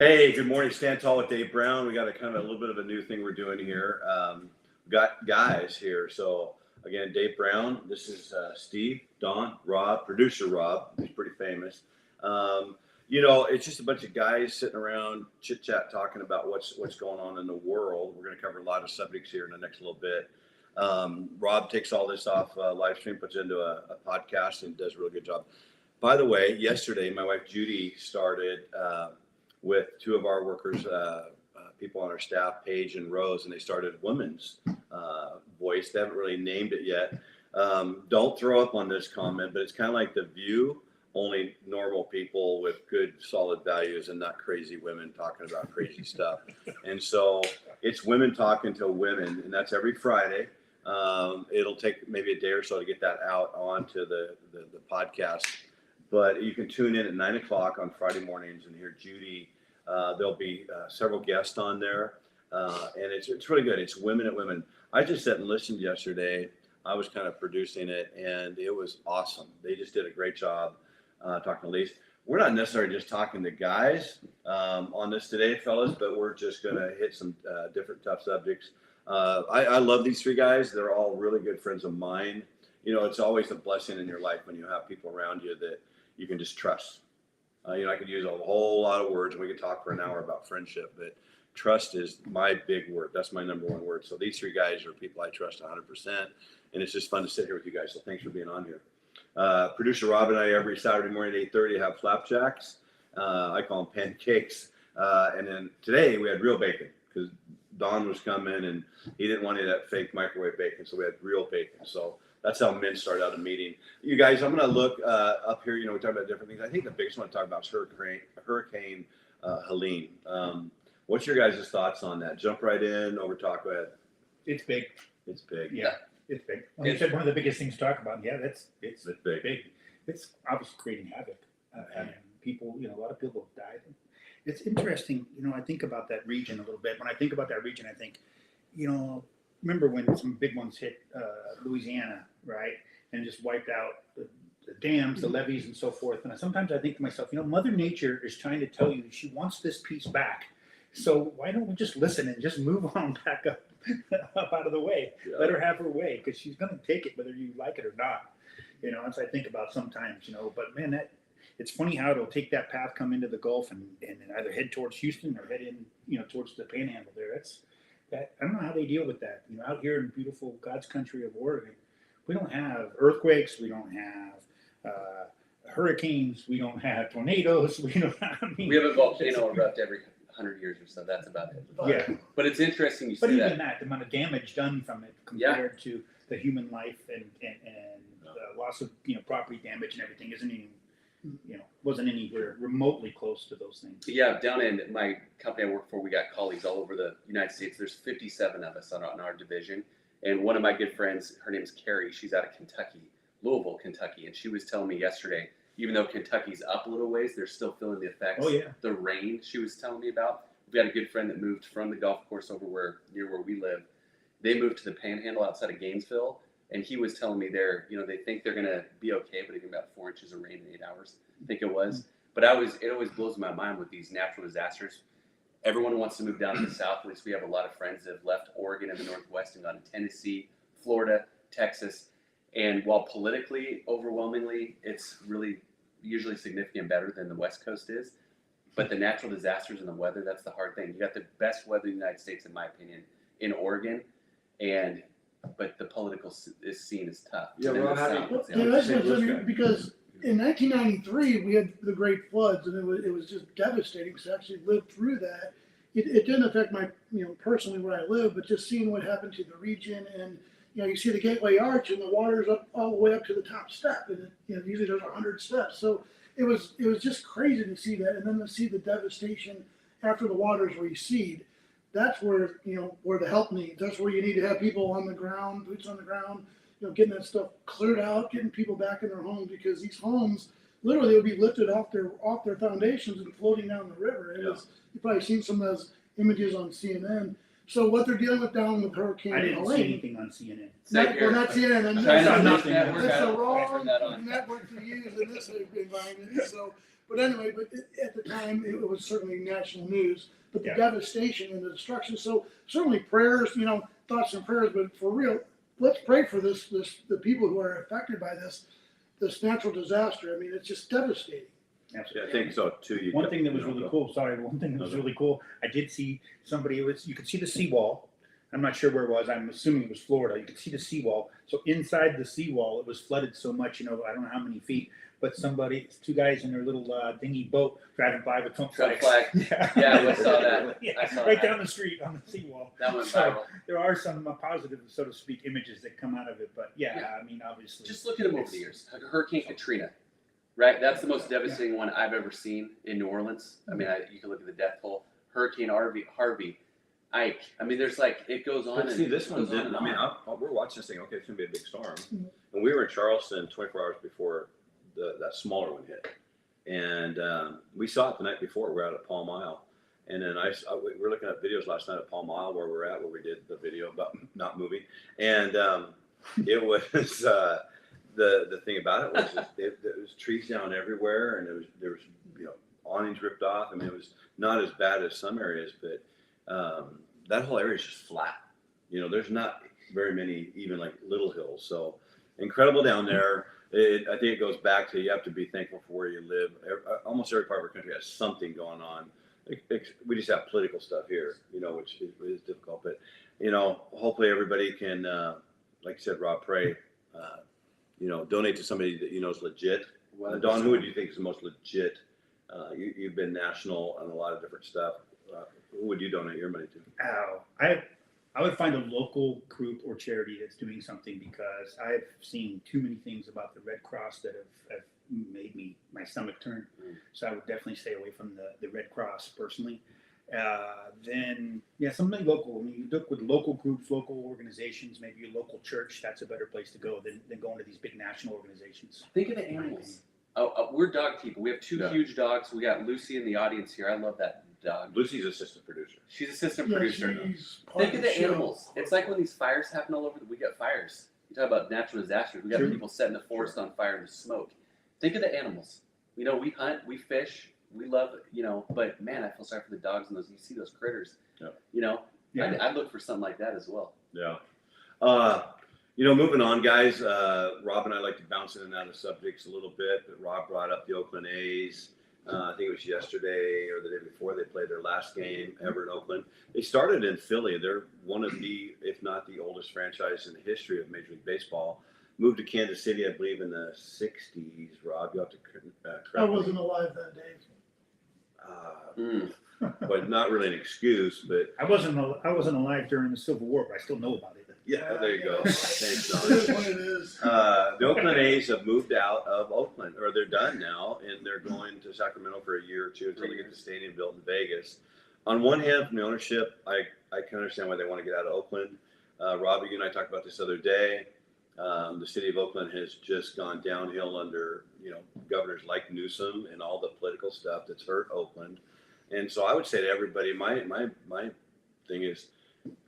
Hey, good morning. Stand Tall with Dave Brown. We got a kind of a little bit of a new thing we're doing here. We got guys here. So again, Dave Brown. This is Steve, Don, Rob, producer Rob. He's pretty famous. It's just a bunch of guys sitting around chit chat talking about what's going on in the world. We're going to cover a lot of subjects here in the next little bit. Rob takes all this off LiveStream, puts it into a podcast, and does a really good job. By the way, yesterday my wife Judy started. With two of our workers, people on our staff, Paige and Rose, and they started Women's Voice. They haven't really named it yet. Don't throw up on this comment, but it's kind of like The View, only normal people with good, solid values and not crazy women talking about crazy stuff. And so it's women talking to women, and that's every Friday. It'll take maybe a day or so to get that out onto the podcast. But you can tune in at 9 o'clock on Friday mornings and hear Judy. There'll be several guests on there, and it's really good. It's women at women. I just sat and listened yesterday. I was kind of producing it, and it was awesome. They just did a great job talking to Lise. We're not necessarily just talking to guys on this today, fellas, but we're just going to hit some different tough subjects. I love these three guys. They're all really good friends of mine. It's always a blessing in your life when you have people around you that you can just trust. I could use a whole lot of words. We could talk for an hour about friendship, but trust is my big word. That's my number one word. So these three guys are people I trust 100%, and it's just fun to sit here with you guys. So thanks for being on here. Producer Rob and I every Saturday morning at 8:30 have flapjacks. I call them pancakes. And then today we had real bacon because Don was coming and he didn't want any of that fake microwave bacon, so we had real bacon. So that's how men start out a meeting. You guys, I'm going to look up here. We talk about different things. I think the biggest one to talk about is Hurricane Helene. What's your guys' thoughts on that? Jump right in, over talk. Go ahead. It's big. It's big. Yeah, it's big. Well, you said one of the biggest things to talk about. Yeah, it's big. It's obviously creating havoc. And people, a lot of people have died. It's interesting. I think about that region a little bit. When I think about that region, I think, remember when some big ones hit Louisiana, right? And just wiped out the dams, the levees, and so forth. And sometimes I think to myself, Mother Nature is trying to tell you she wants this piece back. So why don't we just listen and just move on back up out of the way? Yeah. Let her have her way, because she's going to take it whether you like it or not. As I think about sometimes, but man, it's funny how it'll take that path, come into the Gulf, and either head towards Houston or head in, towards the Panhandle there. I don't know how they deal with that. Out here in beautiful God's country of Oregon, we don't have earthquakes, we don't have hurricanes, we don't have tornadoes, we have a volcano erupt every 100 years or so. That's about it. Yeah, but it's interesting you say that. But even that, the amount of damage done from it compared to the human life and the loss of property damage and everything isn't even. Wasn't anywhere remotely close to those things. Yeah, down in my company I work for, we got colleagues all over the United States. There's 57 of us on our division. And one of my good friends, her name is Carrie. She's out of Kentucky, Louisville, Kentucky. And she was telling me yesterday, even though Kentucky's up a little ways, they're still feeling the effects. Oh, yeah. The rain she was telling me about. We've got a good friend that moved from the golf course over near where we live. They moved to the Panhandle outside of Gainesville. And he was telling me they think they're going to be okay, but even about 4 inches of rain in 8 hours, I think it was. But it always blows my mind with these natural disasters. Everyone wants to move down to the south. At least we have a lot of friends that have left Oregon and the Northwest and gone to Tennessee, Florida, Texas. And while politically, overwhelmingly, it's really usually significant better than the West Coast is. But the natural disasters and the weather, that's the hard thing. You got the best weather in the United States, in my opinion, in Oregon. But the political scene is tough. Yeah, because in 1993 we had the Great Floods, and it was just devastating. Because I actually lived through that. It didn't affect my personally where I live, but just seeing what happened to the region, and you see the Gateway Arch, and the water's up all the way up to the top step, and usually there's 100 steps. So it was just crazy to see that, and then to see the devastation after the waters recede. That's where where the help needs. That's where you need to have people on the ground, boots on the ground, getting that stuff cleared out, getting people back in their homes, because these homes literally will be lifted off their foundations and floating down the river. You've probably seen some of those images on CNN. So what they're dealing with down with Hurricane Helene. I didn't see anything on CNN. We're not CNN. China, nothing. That's the wrong network to use in this environment. So, But anyway, at the time, it was certainly national news. But the Yeah. devastation and the destruction. So certainly prayers, thoughts and prayers. But for real, let's pray for the people who are affected by this natural disaster. I mean, it's just devastating. Yeah, Absolutely. I think so too. One thing that was really cool. Sorry, one thing that was really cool. I did see somebody. You could see the seawall. I'm not sure where it was. I'm assuming it was Florida. You could see the seawall. So inside the seawall, it was flooded so much. I don't know how many feet. But two guys in their little dinghy boat driving by with Trump Trump flags. flag. Yeah, I saw that. Yeah, I saw right that. down the street on the seawall. That went So, viral. there are some positive, so to speak, images that come out of it. But Yeah. I mean, obviously. Just look at them over the years. Hurricane Katrina, right? That's the most devastating one I've ever seen in New Orleans. I mean, you can look at the death toll. Hurricane Harvey, Ike. I mean, there's it goes on. But see, and this it one goes on didn't. and I mean, on. we're watching this thing. Okay, it's gonna be a big storm, Mhm. and we were in Charleston 24 hours before that smaller one hit, and we saw it the night before. We're out at Palm Isle, and then we were looking at videos last night at Palm Isle where we did the video about not moving, and it was the thing about it was there was trees down everywhere, and there was awnings ripped off. I mean, it was not as bad as some areas, but that whole area is just flat. There's not very many even little hills. So incredible down there. I think it goes back to you have to be thankful for where you live. Almost every part of our country has something going on. We just have political stuff here, which is difficult. But hopefully everybody can, like you said, Rob, pray. Donate to somebody that is legit. Don, who would you think is the most legit? You've been national on a lot of different stuff. Who would you donate your money to? I would find a local group or charity that's doing something, because I've seen too many things about the Red Cross that have made my stomach turn. So I would definitely stay away from the Red Cross personally. Then something local. I mean, you look with local groups, local organizations, maybe your local church. That's a better place to go than going to these big national organizations. Think of the animals. We're dog people. We have two huge dogs. We got Lucy in the audience here. I love that dog. Lucy's assistant producer. She's assistant Yeah, producer. she's part Think of the show. animals. It's like when these fires happen all over. We get fires. You talk about natural disasters. We got Sure. people setting the forest on fire and the smoke. Think of the animals. We hunt, we fish, we love, but man, I feel sorry for the dogs and you see those critters. Yeah. I'd look for something like that as well. Yeah. Moving on, guys. Rob and I like to bounce in and out of subjects a little bit, but Rob brought up the Oakland A's. I think it was yesterday or the day before they played their last game ever in Oakland. They started in Philly. They're one of the, if not the oldest franchise in the history of Major League Baseball. Moved to Kansas City, I believe, in the 60s. Rob, you have to correct I me. wasn't alive that day. But not really an excuse, but I wasn't alive during the Civil War, but I still know about it. yeah, there you go. Thanks, It is Don. what it is. The Oakland A's have moved out of Oakland, or they're done now, and they're going to Sacramento for a year or two until they get the stadium built in Vegas. On one hand, from the ownership, I can understand why they want to get out of Oakland. Robbie, you and I talked about this the other day. The city of Oakland has just gone downhill under governors like Newsom and all the political stuff that's hurt Oakland. And so I would say to everybody, my thing is,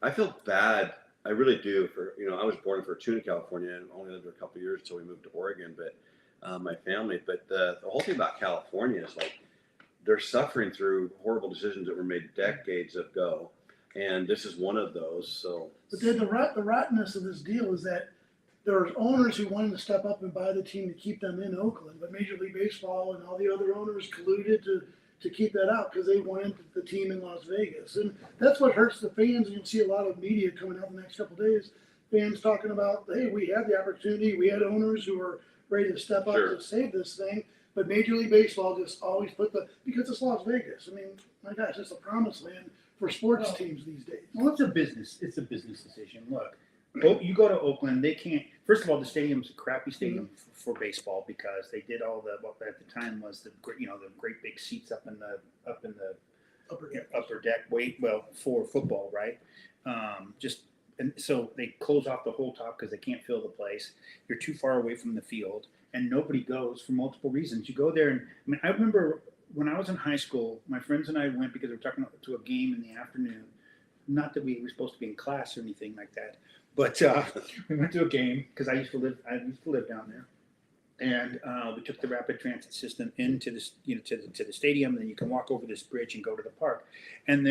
I feel bad. I really do. I was born in Fortuna, California, and only lived there a couple of years until we moved to Oregon. But my family. But the whole thing about California is they're suffering through horrible decisions that were made decades ago, and this is one of those. So, But then the rottenness of this deal is that there's owners who wanted to step up and buy the team to keep them in Oakland, but Major League Baseball and all the other owners colluded to keep that out because they wanted the team in Las Vegas. And that's what hurts the fans. And you'll see a lot of media coming out in the next couple of days, fans talking about, hey, we had the opportunity. We had owners who were ready to step up Sure. to save this thing. But Major League Baseball just always because it's Las Vegas. I mean, my gosh, it's a promised land for sports teams these days. Well, it's a business decision. Look, you go to Oakland, they can't. First of all, the stadium's a crappy stadium for baseball because they did all what at the time was the great big seats up in the upper deck. For football, right? And so they close off the whole top because they can't fill the place. You're too far away from the field, and nobody goes for multiple reasons. You go there, and I remember when I was in high school, my friends and I went because we were talking to a game in the afternoon. Not that we were supposed to be in class or anything like that, but we went to a game because I used to live down there, and we took the rapid transit system into this, to the stadium. And then you can walk over this bridge and go to the park. And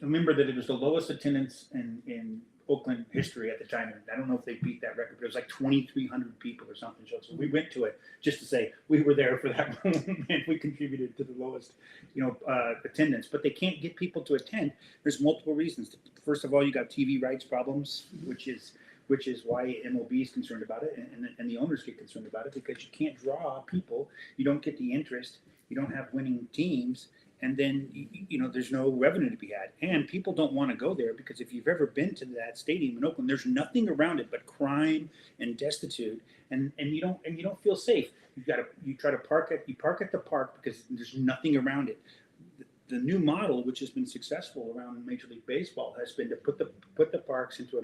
remember that it was the lowest attendance in Oakland history at the time. And I don't know if they beat that record, but it was like 2,300 people or something. So we went to it just to say we were there for that moment and we contributed to the lowest, attendance. But they can't get people to attend. There's multiple reasons. First of all, you got TV rights problems, which is why MLB is concerned about it, and the owners get concerned about it, because you can't draw people, you don't get the interest, you don't have winning teams, and then there's no revenue to be had, and people don't want to go there because if you've ever been to that stadium in Oakland, there's nothing around it but crime and destitute, and you don't feel safe. You park at the park because there's nothing around it. The new model, which has been successful around Major League Baseball, has been to put the parks into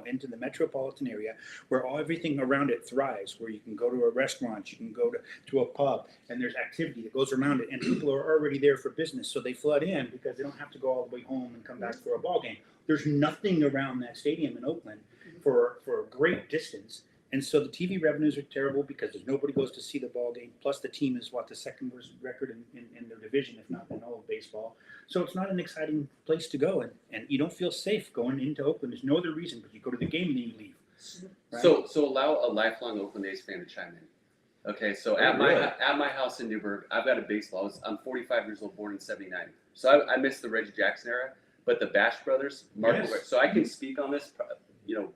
into the metropolitan area where everything around it thrives, where you can go to a restaurant, you can go to a pub, and there's activity that goes around it, and people are already there for business, so they flood in because they don't have to go all the way home and come back for a ball game. There's nothing around that stadium in Oakland for a great distance. And so the TV revenues are terrible because nobody goes to see the ball game. Plus, the team is the second worst record in their division, if not in all of baseball. So it's not an exciting place to go, and you don't feel safe going into Oakland. There's no other reason, but you go to the game and then you leave. Right? So allow a lifelong Oakland A's fan to chime in. Okay, so at my house in Newburgh, I've got a baseball. I'm 45 years old, born in '79. So I missed the Reggie Jackson era, but the Bash brothers, so I can speak on this,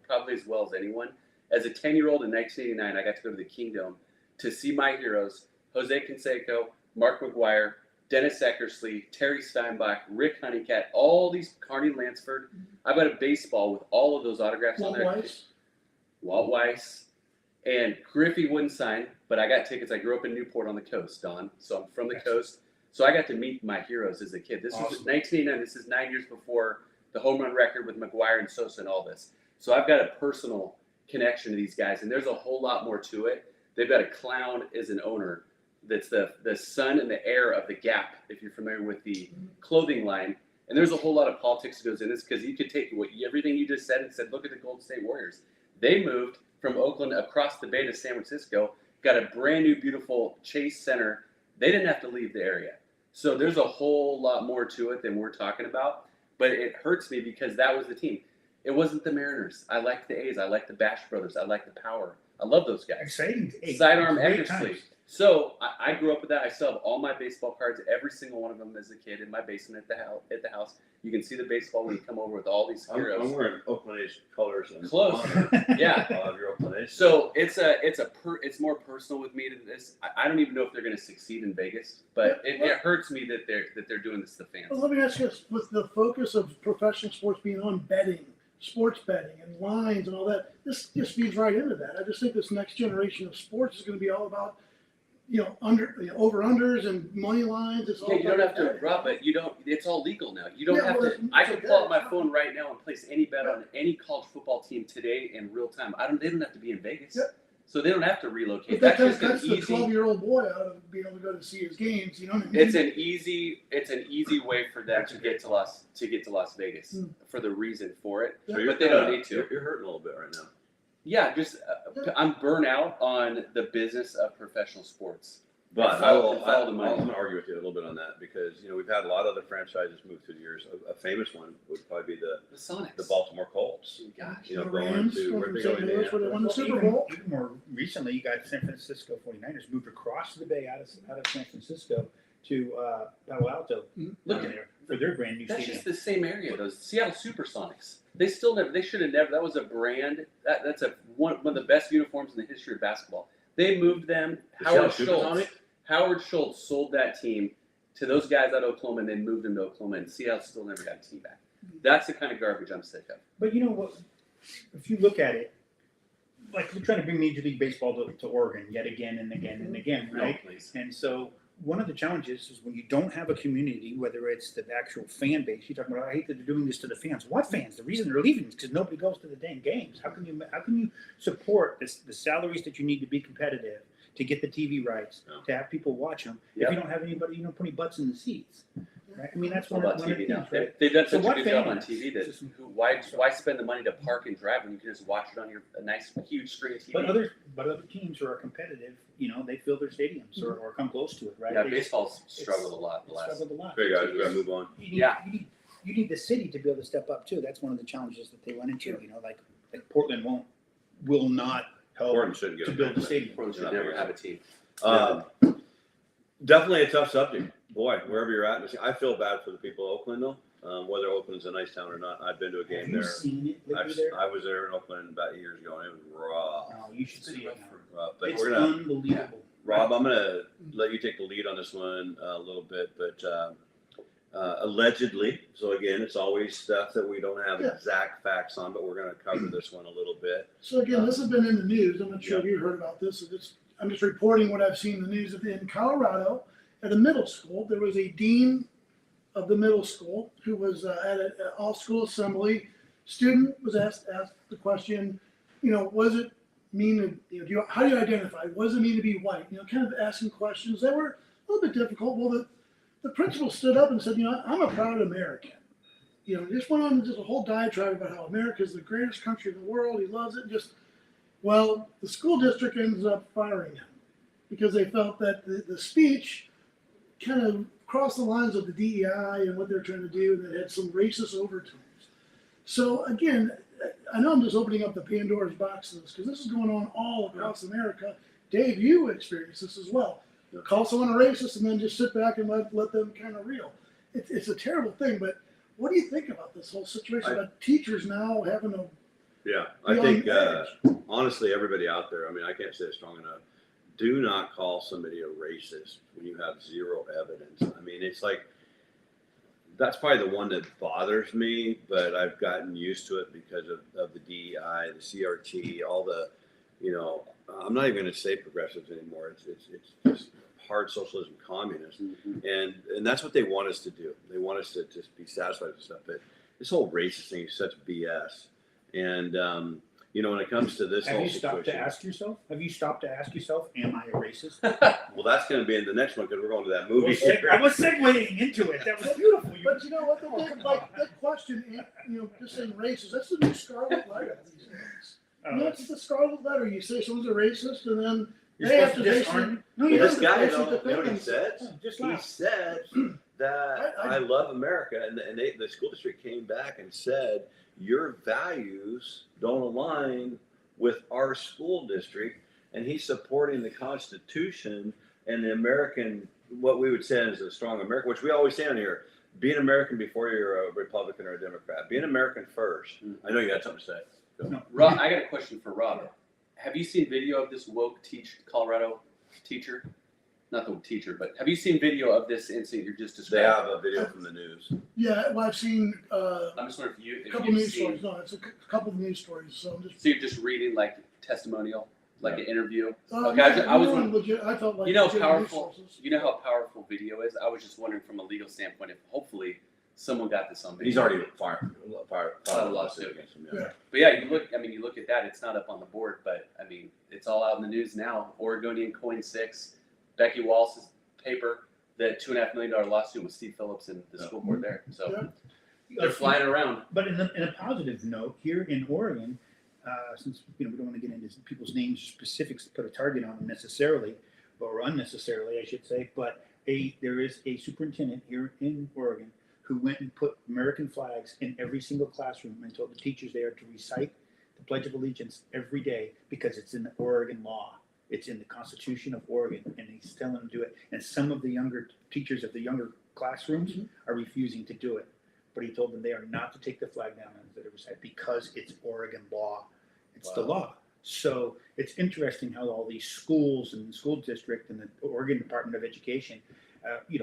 probably as well as anyone. As a 10-year-old in 1989, I got to go to the Kingdom to see my heroes, Jose Canseco, Mark McGwire, Dennis Eckersley, Terry Steinbach, Rick Honeycutt, all these, Carney Lansford. I've got a baseball with all of those autographs on there. Walt Weiss. And Griffey wouldn't sign, but I got tickets. I grew up in Newport on the coast, Don. So I'm from the coast. So I got to meet my heroes as a kid. This was 1989. This is 9 years before the home run record with McGwire and Sosa and all this. So I've got a personal connection to these guys, and there's a whole lot more to it. They've got a clown as an owner that's the son and the heir of the Gap, if you're familiar with the clothing line. And there's a whole lot of politics that goes in this, because you could take everything you just said and said, look at the Golden State Warriors. They moved from Oakland across the bay to San Francisco, got a brand new beautiful Chase Center. They didn't have to leave the area. So there's a whole lot more to it than we're talking about, but it hurts me because that was the team. It wasn't the Mariners. I like the A's. I like the Bash brothers. I like the Power. I love those guys. Exciting. Sidearm Eckersley. So I grew up with that. I still have all my baseball cards, every single one of them as a kid, in my basement at the house. You can see the baseball when you come over with all these heroes. I'm wearing Oakland A's colors. And close. Yeah. Your Oakland A's. So it's more personal with me to this. I don't even know if they're going to succeed in Vegas, but it hurts me that they're doing this to fans. Well, let me ask you this: with the focus of professional sports being on betting, sports betting and lines and all that, this just feeds right into that. I just think this next generation of sports is going to be all about, over-unders and money lines. It's all you don't have to, Rob, but it's all legal now. You don't have to. I can pull out my phone right now and place any bet on any college football team today in real time. They don't have to be in Vegas. Yep. So they don't have to relocate. But that's the 12-year-old boy out of being able to go to see his games. You know what I mean? It's an easy way for them to get to Las Vegas for the reason for it. So but they don't need to. You're hurting a little bit right now. Yeah, just I'm burnt out on the business of professional sports. But I'm going to money. argue with you a little bit on that, because we've had a lot of other franchises move through the years. A famous one would probably be the Sonics, the Baltimore Colts. Gosh, The going Rams to where from they St. go Louis, where they won the Super Bowl. Even more recently, you got San Francisco 49ers moved across the bay out of San Francisco to Palo Alto. Look at there for their brand new that's stadium. just the same area. Those Seattle Supersonics. They should have never. That was a brand. That's one of the best uniforms in the history of basketball. They moved them. Howard Schultz sold that team to those guys out of Oklahoma, and then moved them to Oklahoma, and Seattle still never got a team back. That's the kind of garbage I'm sick of. But you know what? If you look at it, like we're trying to bring Major League Baseball to Oregon yet again and again and again, right? No, please. And so one of the challenges is when you don't have a community, whether it's the actual fan base. You're talking about, I hate that they're doing this to the fans. What fans? The reason they're leaving is because nobody goes to the dang games. How can you support the salaries that you need to be competitive to get the TV rights, Yeah. to have people watch them. Yep. If you don't have anybody, put any butts in the seats. Right? I mean, that's It's all one about of the TV things, now. right? They've done So such a what good job on fans? TV that Just- why spend the money to park and drive when you can just watch it on your a nice huge screen TV? But other teams who are competitive, they fill their stadiums or come close to it, right? yeah, They just- baseball's struggled a lot the it's last. struggled a lot. Okay, guys, we gotta move on. Yeah. You need the city to be able to step up too. That's one of the challenges that they run into. Like Portland will not help Portland shouldn't get to a build the bid. stadium. Portland should never have a team. Definitely a tough subject. Boy, wherever you're at, I feel bad for the people of Oakland though. Whether Oakland's a nice town or not, I've been to a game Have you there. seen it lately there? I was there in Oakland about years ago, and it was rough. No, you should see it now. Rough. But It's we're gonna, unbelievable. Rob, I'm gonna let you take the lead on this one a little bit, but allegedly. So again, it's always stuff that we don't have Yeah. exact facts on, but we're gonna cover this one a little bit. So again, this has been in the news. I'm not sure if you heard about this. I'm just reporting what I've seen in the news. In Colorado, at a middle school, there was a dean of the middle school who was at an all-school assembly. Student was asked the question, what does it mean to, how do you identify? What does it mean to be white? Kind of asking questions that were a little bit difficult. Well, the principal stood up and said, I'm a proud American. Just went on just a whole diatribe about how America is the greatest country in the world. He loves it. The school district ends up firing him because they felt that the speech kind of crossed the lines of the DEI and what they're trying to do, and it had some racist overtones. So again, I know I'm just opening up the Pandora's box of this because this is going on all across America. Dave, you experienced this as well. Call someone a racist and then just sit back and let them kind of reel. It's a terrible thing, but what do you think about this whole situation about teachers now having to Yeah, I think honestly, everybody out there, I can't say it strong enough. Do not call somebody a racist when you have zero evidence. It's like, that's probably the one that bothers me, but I've gotten used to it because of the DEI, the CRT, all the, I'm not even going to say progressives anymore. It's just hard socialism, communist. Mm-hmm. And that's what they want us to do. They want us to just be satisfied with stuff. But this whole racist thing is such BS. And, when it comes to this Have whole you stopped situation. Have you stopped to ask yourself, am I a racist? Well, that's going to be in the next one because we're going to that movie. I was segueing into it. That was beautiful. But you know what? That question, just saying racist, that's the new scarlet letter these days. It's the scarlet letter. You say someone's a racist, and then You're they have supposed to to basically. disarm. No, you This don't guy, have to though, basically you know what he defend said? themselves. Just He laugh. said that I I love America, and the school district came back and said your values don't align with our school district, and he's supporting the Constitution and the American, what we would say is a strong America, which we always say on here: be an American before you're a Republican or a Democrat. Be an American first. I know you got something to say. No. Rob, I got a question for Rob. Have you seen video of this woke Colorado teacher? Not the teacher, but have you seen video of this incident you're just They describing? have a video from the news. Yeah, well, I've seen I'm just wondering a if couple you've news seen. stories. No, it's a couple of news stories. So I'm just. So you're just reading like testimonial, like an interview. Okay, I was wondering, legit. I felt like you know, legitimate powerful. resources. You know how powerful video is. I was just wondering from a legal standpoint if hopefully someone got this on video. He's already filed a a lawsuit against him. Yeah. But yeah, you look at that. It's not up on the board, but it's all out in the news now. Oregonian Coin 6, Becky Wallace's paper, the $2.5 million lawsuit with Steve Phillips and the school board there. So they're flying around. But in a positive note, here in Oregon, since we don't want to get into people's names, specifics, put a target on them necessarily, or unnecessarily, I should say. But there is a superintendent here in Oregon who went and put American flags in every single classroom and told the teachers there to recite the Pledge of Allegiance every day because it's in the Oregon law. It's in the Constitution of Oregon, and he's telling them to do it. And some of the younger teachers of the younger classrooms are refusing to do it. But he told them they are not to take the flag down on the recite because it's Oregon law. It's the law. So it's interesting how all these schools and the school district and the Oregon Department of Education,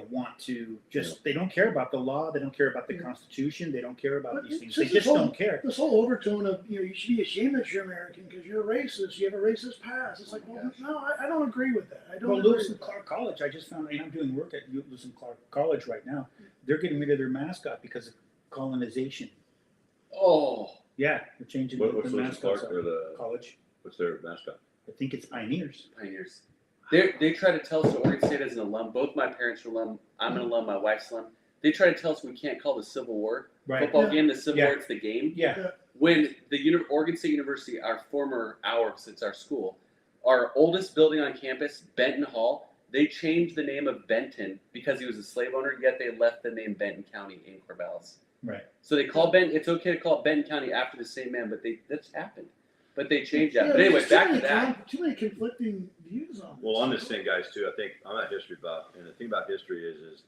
want to they don't care about the law. They don't care about the Constitution. They don't care about But these things. it's They just just this whole- don't care. This whole overtone of you should be ashamed that you're American because you're a racist. You have a racist past. It's like, well, no, I don't agree with that. I don't Well, agree Lewis and with Clark College, I just found, and I'm doing work at Lewis and Clark College right now. They're getting rid of their mascot because of colonization. Oh, Yeah, they're changing What's the Lewis and mascots Clark of or college. what's their mascot? I think it's Pioneers. Pioneers. They try to tell us that Oregon State is an alum. Both my parents are alum. I'm an alum. My wife's alum. They try to tell us we can't call the Civil War football game the Civil War. It's the game. Yeah. When the Oregon State University, since our school, our oldest building on campus, Benton Hall, they changed the name of Benton because he was a slave owner. Yet they left the name Benton County in Corvallis. Right. So they call Benton. It's okay to call it Benton County after the same man, but that's happened. But they changed that. Yeah, But anyway, there's back to that. Too many conflicting views on this. Well, on this thing, guys, too, I think I'm a history buff, and the thing about history is,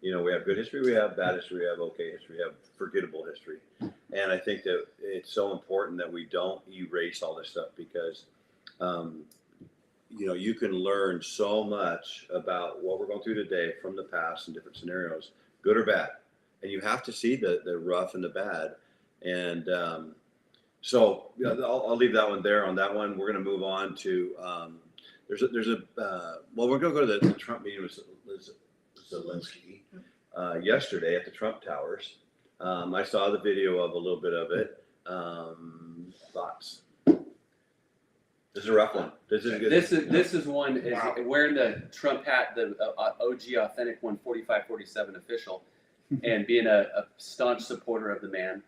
you know, we have good history, we have bad history, we have okay history, we have forgettable history, and I think that it's so important that we don't erase all this stuff because, you know, you can learn so much about what we're going through today from the past and different scenarios, good or bad, and you have to see the rough and the bad, and so yeah, I'll leave that one there on that one. We're going to move on to there's a well, we're going to go to the Trump meeting with Zelensky yesterday at the Trump Towers. I saw the video of a little bit of it. Thoughts? This is a rough one. This is good. This is one is Wow. wearing the Trump hat, the OG authentic 14547 official, and being a staunch supporter of the man.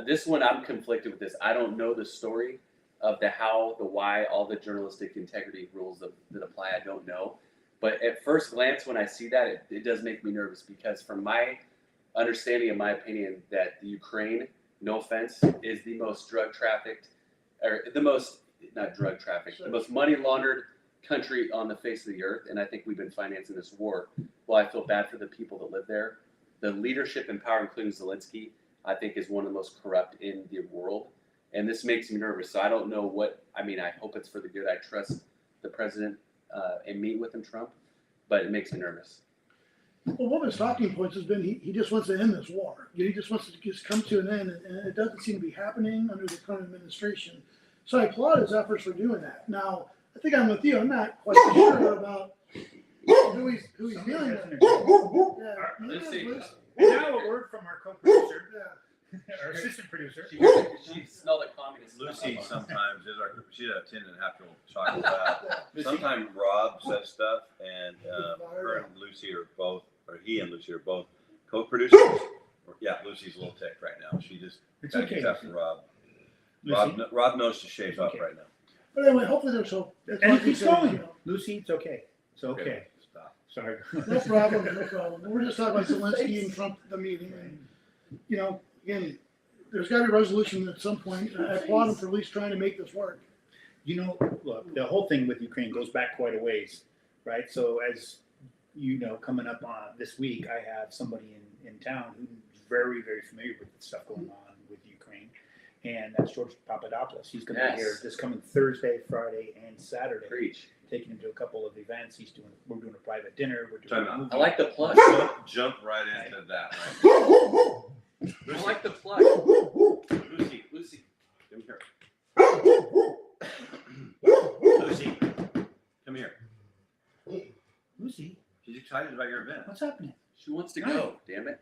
This one I'm conflicted with this. I don't know the story of the how, the why, all the journalistic integrity rules that apply. I don't know. But at first glance, when I see that, it does make me nervous because from my understanding and my opinion that the Ukraine, no offense, is the most drug trafficked, or the most, not drug trafficked, the most money laundered country on the face of the earth. And I think we've been financing this war. Well, I feel bad for the people that live there. The leadership and power, including Zelensky, I think is one of the most corrupt in the world. And this makes me nervous. So I don't know I hope it's for the good. I trust the president and meet with him, Trump, but it makes me nervous. Well, one of his talking points has been he just wants to end this war. He just wants to just come to an end, and it doesn't seem to be happening under the current administration. So I applaud his efforts for doing that. Now, I think I'm with you. I'm not quite sure about who he's dealing with. Yeah, Let's see. And now a word from our co-producer, yeah. our assistant producer. She smelled a communist. Lucy sometimes is she's a 10 and a half year old chocolate lab. Sometimes Rob says stuff, and her and Lucy are both, or he and Lucy are both co-producers. Yeah, Lucy's a little ticked right now. She just It's kind of okay. gets after Rob. Lucy. Rob knows to shape up Okay. right now. But anyway, hopefully there's hope. That's And all it I keeps can say, going. you know. Lucy, it's okay. It's okay. Stop. Sorry. No problem, no problem. We're just talking about Zelensky and Trump, the meeting, and, you know, again, there's gotta be a resolution at some point. I applaud him for at least trying to make this work. You know, look, the whole thing with Ukraine goes back quite a ways, right? So as you know, coming up on this week, I have somebody in town who's very, very familiar with the stuff going on with Ukraine. And that's George Papadopoulos. He's going to be here this coming Thursday, Friday, and Saturday. Preach. Taking him to a couple of events. We're doing a private dinner. We're Time doing a out. movie. I like the plug. Jump right into that. Right? I like the plug. Lucy, come here. Lucy, come here. Lucy, She's excited about your event. what's happening? She wants to go. Damn it.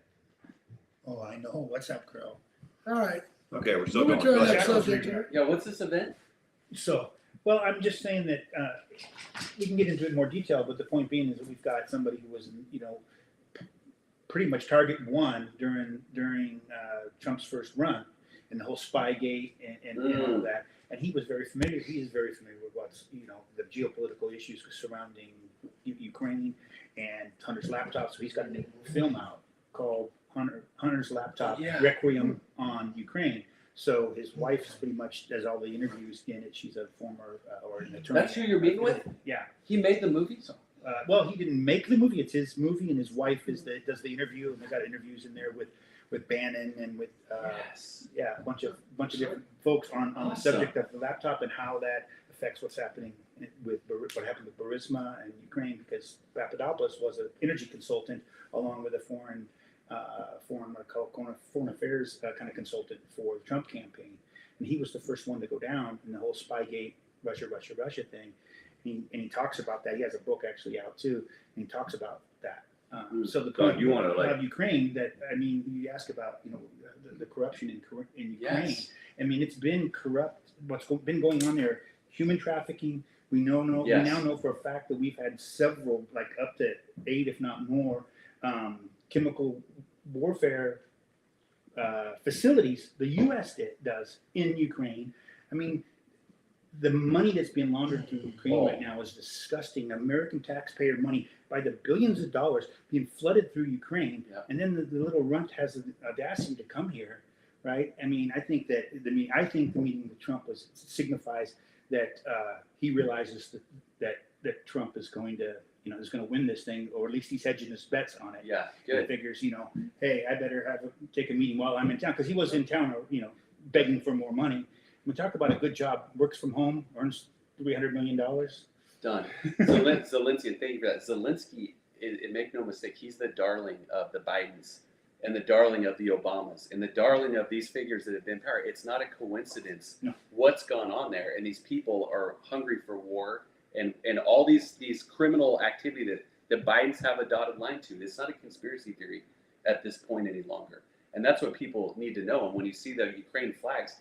Oh, I know. What's up, girl? All right. Okay, we're still Moving going. to Go our next ahead. subject here. Yeah, what's this event? So, well, I'm just saying that we can get into it in more detail, but the point being is that we've got somebody who was, you know, pretty much target one during Trump's first run and the whole Spygate and all of that. And he was very familiar. He is very familiar with what's, you know, the geopolitical issues surrounding Ukraine and Hunter's laptop. So he's got a new film out called Hunter's Laptop Requiem on Ukraine. So his wife pretty much does all the interviews in it. She's a former or an attorney. That's who you're meeting with? Yeah. He made the movie? So, well, he didn't make the movie. It's his movie, and his wife does the interview, and they got interviews in there with Bannon and with a bunch of different folks on the subject of the laptop and how that affects what's happening with what happened with Burisma and Ukraine, because Papadopoulos was an energy consultant along with a foreign affairs kind of consultant for the Trump campaign, and he was the first one to go down in the whole Spygate Russia thing. And he talks about that. He has a book actually out too, and he talks about that. So the point you want to of Ukraine, that I mean, you ask about, you know, the corruption in Ukraine. Yes. I mean, it's been corrupt. What's been going on there? Human trafficking, We know Yes. we now know for a fact that we've had several, like up to 8, if not more, chemical warfare facilities the U.S. does in Ukraine. I mean, the money that's being laundered through Ukraine right now is disgusting. American taxpayer money by the billions of dollars being flooded through Ukraine, and then the little runt has the audacity to come here, right? I mean, I think the meeting with Trump signifies that he realizes that Trump is going to win this thing, or at least he's hedging his bets on it. Yeah, He good. figures, hey, I better take a meeting while I'm in town, because he was in town, begging for more money. We talk about a good job, works from home, earns $300 million. Done. Zelensky, thank you for that. Zelensky, make no mistake, he's the darling of the Bidens and the darling of the Obamas and the darling of these figures that have been in power. It's not a coincidence what's gone on there. And these people are hungry for war and all these criminal activity that Bidens have a dotted line to. It's not a conspiracy theory at this point any longer. And that's what people need to know. And when you see the Ukraine flags,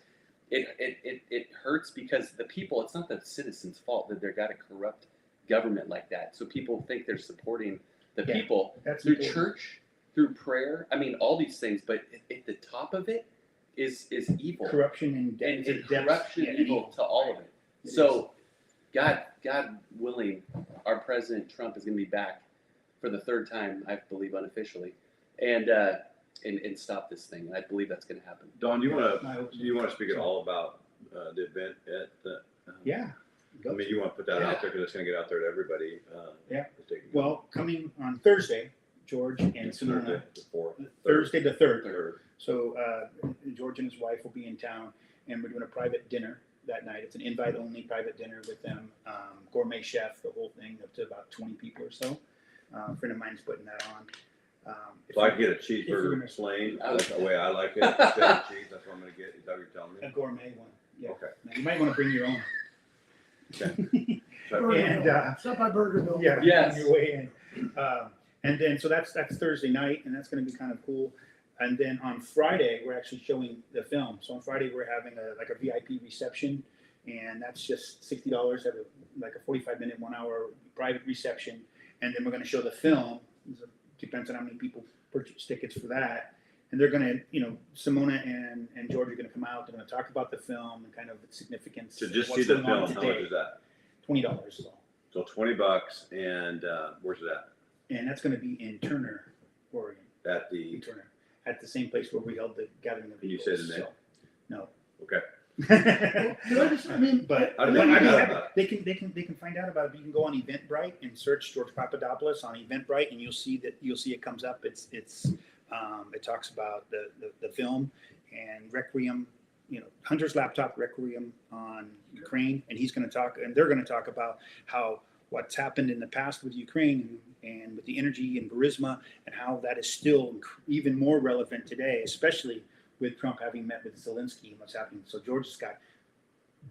it hurts, because the people, it's not the citizens' fault that they've got a corrupt government like that. So people think they're supporting the people through church, through prayer. I mean, all these things, but at the top of it is evil. Corruption and corruption and evil to all of it. So God willing, our President Trump is going to be back for the third time, I believe, unofficially. And stop this thing. And I believe that's going to happen. Don, do you want to speak at all about the event at the? Yeah. I mean, you want to put that out there because it's going to get out there to everybody. Well, coming on Thursday, George and Simona. Thursday the 3rd. So George and his wife will be in town, and we're doing a private dinner that night. It's an invite-only private dinner with them, gourmet chef, the whole thing, up to about 20 people or so. A friend of mine's putting that on. If I get a cheeseburger plain, that's the way I like it. Instead of cheese, that's what I'm going to get. Is that what you're telling me? A gourmet one. Yeah. Okay. Now, you might want to bring your own. Okay. And stop by Burgerville. On your way in. And then so that's Thursday night, and that's going to be kind of cool. And then on Friday, we're actually showing the film. So on Friday, we're having a VIP reception, and that's just $60. Have a 45-minute, 1-hour private reception, and then we're going to show the film. Depends on how many people purchase tickets for that. And they're going to, Simona and George are going to come out. They're going to talk about the film and kind of its significance. To just see the film, how much is that? $20 is all. So $20, and where's it at? And that's going to be in Turner, Oregon. At the Turner, at the same place where we held the gathering of Can you people. say the name? No. Okay. But they can find out about it. You can go on Eventbrite and search George Papadopoulos on Eventbrite, and you'll see it comes up. It talks about the film and Requiem, Hunter's Laptop Requiem on Ukraine, and they're going to talk about what's happened in the past with Ukraine and with the energy and Burisma, and how that is still even more relevant today, especially with Trump having met with Zelensky and what's happening. So George has got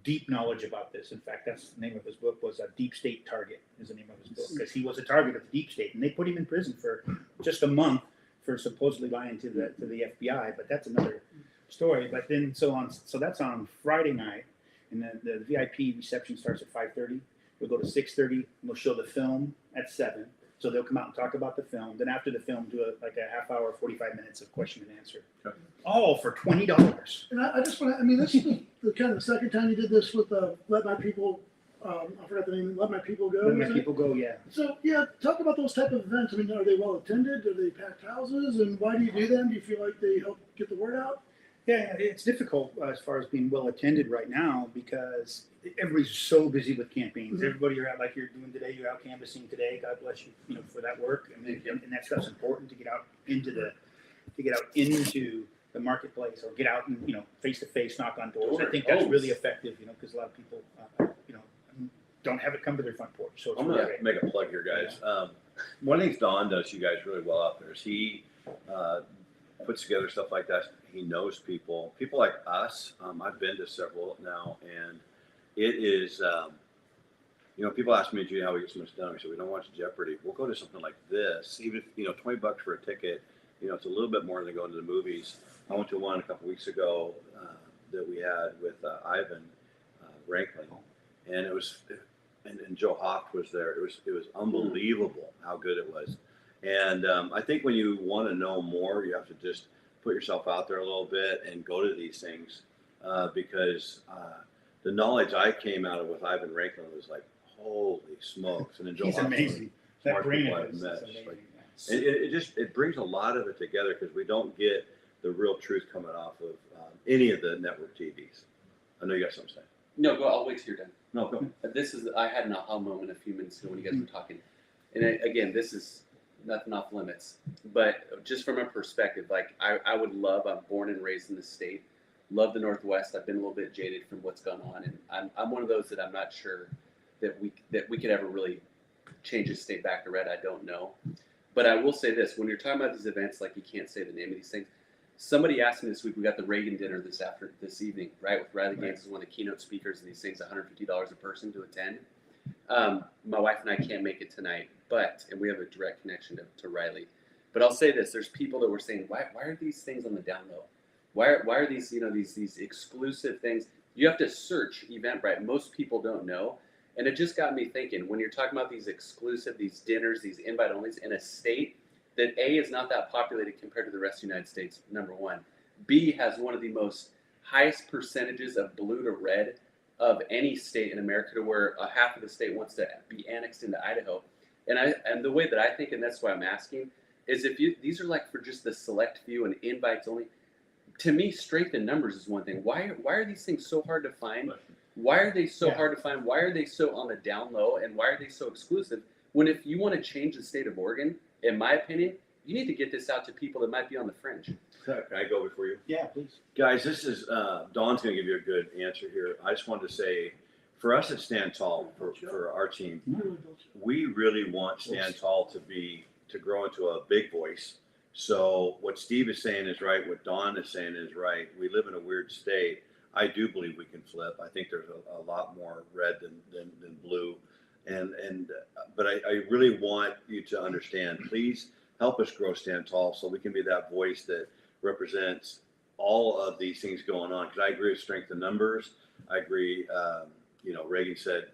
deep knowledge about this. In fact, that's the name of his book, was Deep State Target is the name of his book, because he was a target of the deep state, and they put him in prison for just a month for supposedly lying to the FBI. But that's another story. But then so that's on Friday night, and then the VIP reception starts at 5:30. We'll go to 6:30, and we'll show the film at 7. So they'll come out and talk about the film. Then after the film, do a half hour, 45 minutes of question and answer. Okay. All for $20. And I just want to, this is the kind of second time you did this with Let My People, I forgot the name, Let My People Go. Let My People Go, yeah. So, talk about those type of events. Are they well attended? Are they packed houses? And why do you do them? Do you feel like they help get the word out? Yeah, it's difficult as far as being well attended right now, because everybody's so busy with campaigns. Mm-hmm. Everybody, you're out like you're doing today. You're out canvassing today. God bless you, for that work. And that stuff's important to get out into the marketplace, or get out and face to face, knock on doors. I think that's really effective, because a lot of people don't have it come to their front porch. So it's I'm really gonna great. make a plug here, guys. One of the things Don does you guys really well out there is he puts together stuff like that. He knows people like us. I've been to several now, and it is, people ask me, Gee, how we get so much done. We said, we don't watch Jeopardy. We'll go to something like this. Even if, $20 for a ticket, it's a little bit more than going to the movies. I went to one a couple weeks ago that we had with Ivan Ranklin, and it was and Joe Hoft was there. It was unbelievable how good it was. And I think when you want to know more, you have to just put yourself out there a little bit and go to these things because the knowledge I came out of with Ivan Rankin was like, holy smokes! And then Joe He's Hoft, amazing. That smart brain people of I've his met. is It's amazing. like- it just it brings a lot of it together because we don't get the real truth coming off of any of the network TVs. I know you got something to say. No, go. I'll wait till you're done. No, go. I had an aha moment a few minutes ago when you guys were talking, and again, this is nothing off limits, but just from a perspective, like I would love. I'm born and raised in the state. Love the Northwest. I've been a little bit jaded from what's gone on, and I'm one of those that I'm not sure that we could ever really change the state back to red. I don't know, but I will say this: when you're talking about these events, like you can't say the name of these things. Somebody asked me this week. We got the Reagan dinner this evening, right? With Riley Gaines as one of the keynote speakers, and these things $150 a person to attend. My wife and I can't make it tonight, and we have a direct connection to Riley. But I'll say this: there's people that were saying, why are these things on the down low? Why are these these exclusive things? You have to search Eventbrite. Most people don't know, and it just got me thinking. When you're talking about these exclusive, these dinners, these invite onlys in a state that A, is not that populated compared to the rest of the United States, number one. B, has one of the most highest percentages of blue to red of any state in America, to where half of the state wants to be annexed into Idaho. And the way that I think, and that's why I'm asking, is these are like for just the select few and invites only. To me, strength in numbers is one thing. Why are these things so hard to find? Why are they so hard to find? Why are they so on the down low? And why are they so exclusive? When if you want to change the state of Oregon, in my opinion, you need to get this out to people that might be on the fringe. Can I go before you? Yeah, please. Guys, this is Dawn's going to give you a good answer here. I just wanted to say, for us at Stand Tall, for our team, we really want Stand Tall to grow into a big voice. So what Steve is saying is right. What Dawn is saying is right. We live in a weird state. I do believe we can flip. I think there's a lot more red than blue. But I really want you to understand, please help us grow Stand Tall so we can be that voice that represents all of these things going on. Because I agree with strength in numbers. I agree. Reagan said,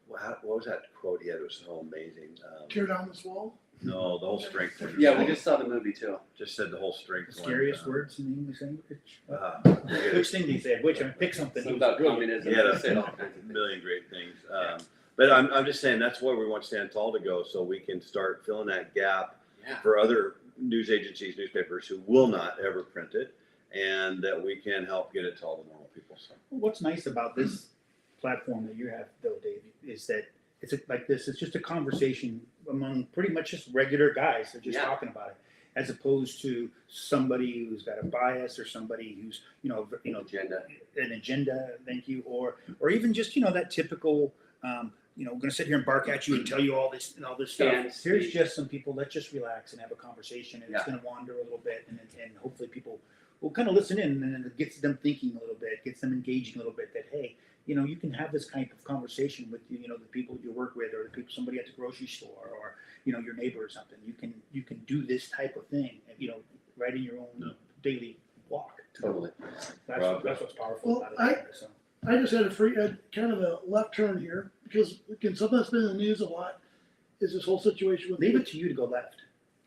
what was that quote he had? It was so amazing. Tear down this wall. No, the whole strength thing. Yeah, we just saw the movie too. Just said the whole strength. The scariest words in the English language. Yeah, Which thing did he say? Which? I mean, pick something. Something He was about brilliant. communism. Yeah, He said all kinds of a things. million great things. But I'm just saying that's where we want Stand Tall to go, so we can start filling that gap Yeah. for other news agencies, newspapers who will not ever print it, and that we can help get it to all the normal people. So What's nice about this platform that you have, though, Dave, is that it's like this. It's just a conversation among pretty much just regular guys. They're just talking about it, as opposed to somebody who's got a bias or somebody who's Agenda. an agenda. Thank you, or even just that typical. We're going to sit here and bark at you and tell you all this stuff. And Here's speak. just some people. Let's just relax and have a conversation, and it's going to wander a little bit, and hopefully people will kind of listen in, and it gets them thinking a little bit, gets them engaging a little bit. That hey, you can have this kind of conversation with the people you work with, or the people, somebody at the grocery store, or your neighbor or something. You can do this type of thing, right in your own daily walk. Totally. That's what's powerful Well, about it. So. I just had kind of a left turn here because again, something that's been in the news a lot is this whole situation with Leave it to you to go left.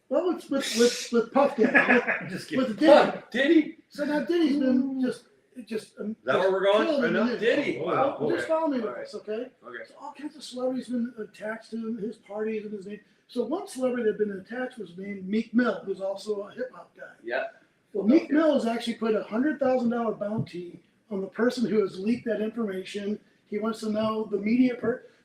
Well, it's with Puff Daddy, I'm just kidding. with Diddy. Diddy. So now Diddy's been just is that where we're going right now? Diddy. Wow. Well, just follow me with All right. this, okay? Okay. So all kinds of celebrities been attached to his parties and his name. So one celebrity that had been attached was named Meek Mill, who's also a hip hop guy. Yeah. Well, Meek Mill has actually put $100,000 bounty on the person who has leaked that information. He wants to know the media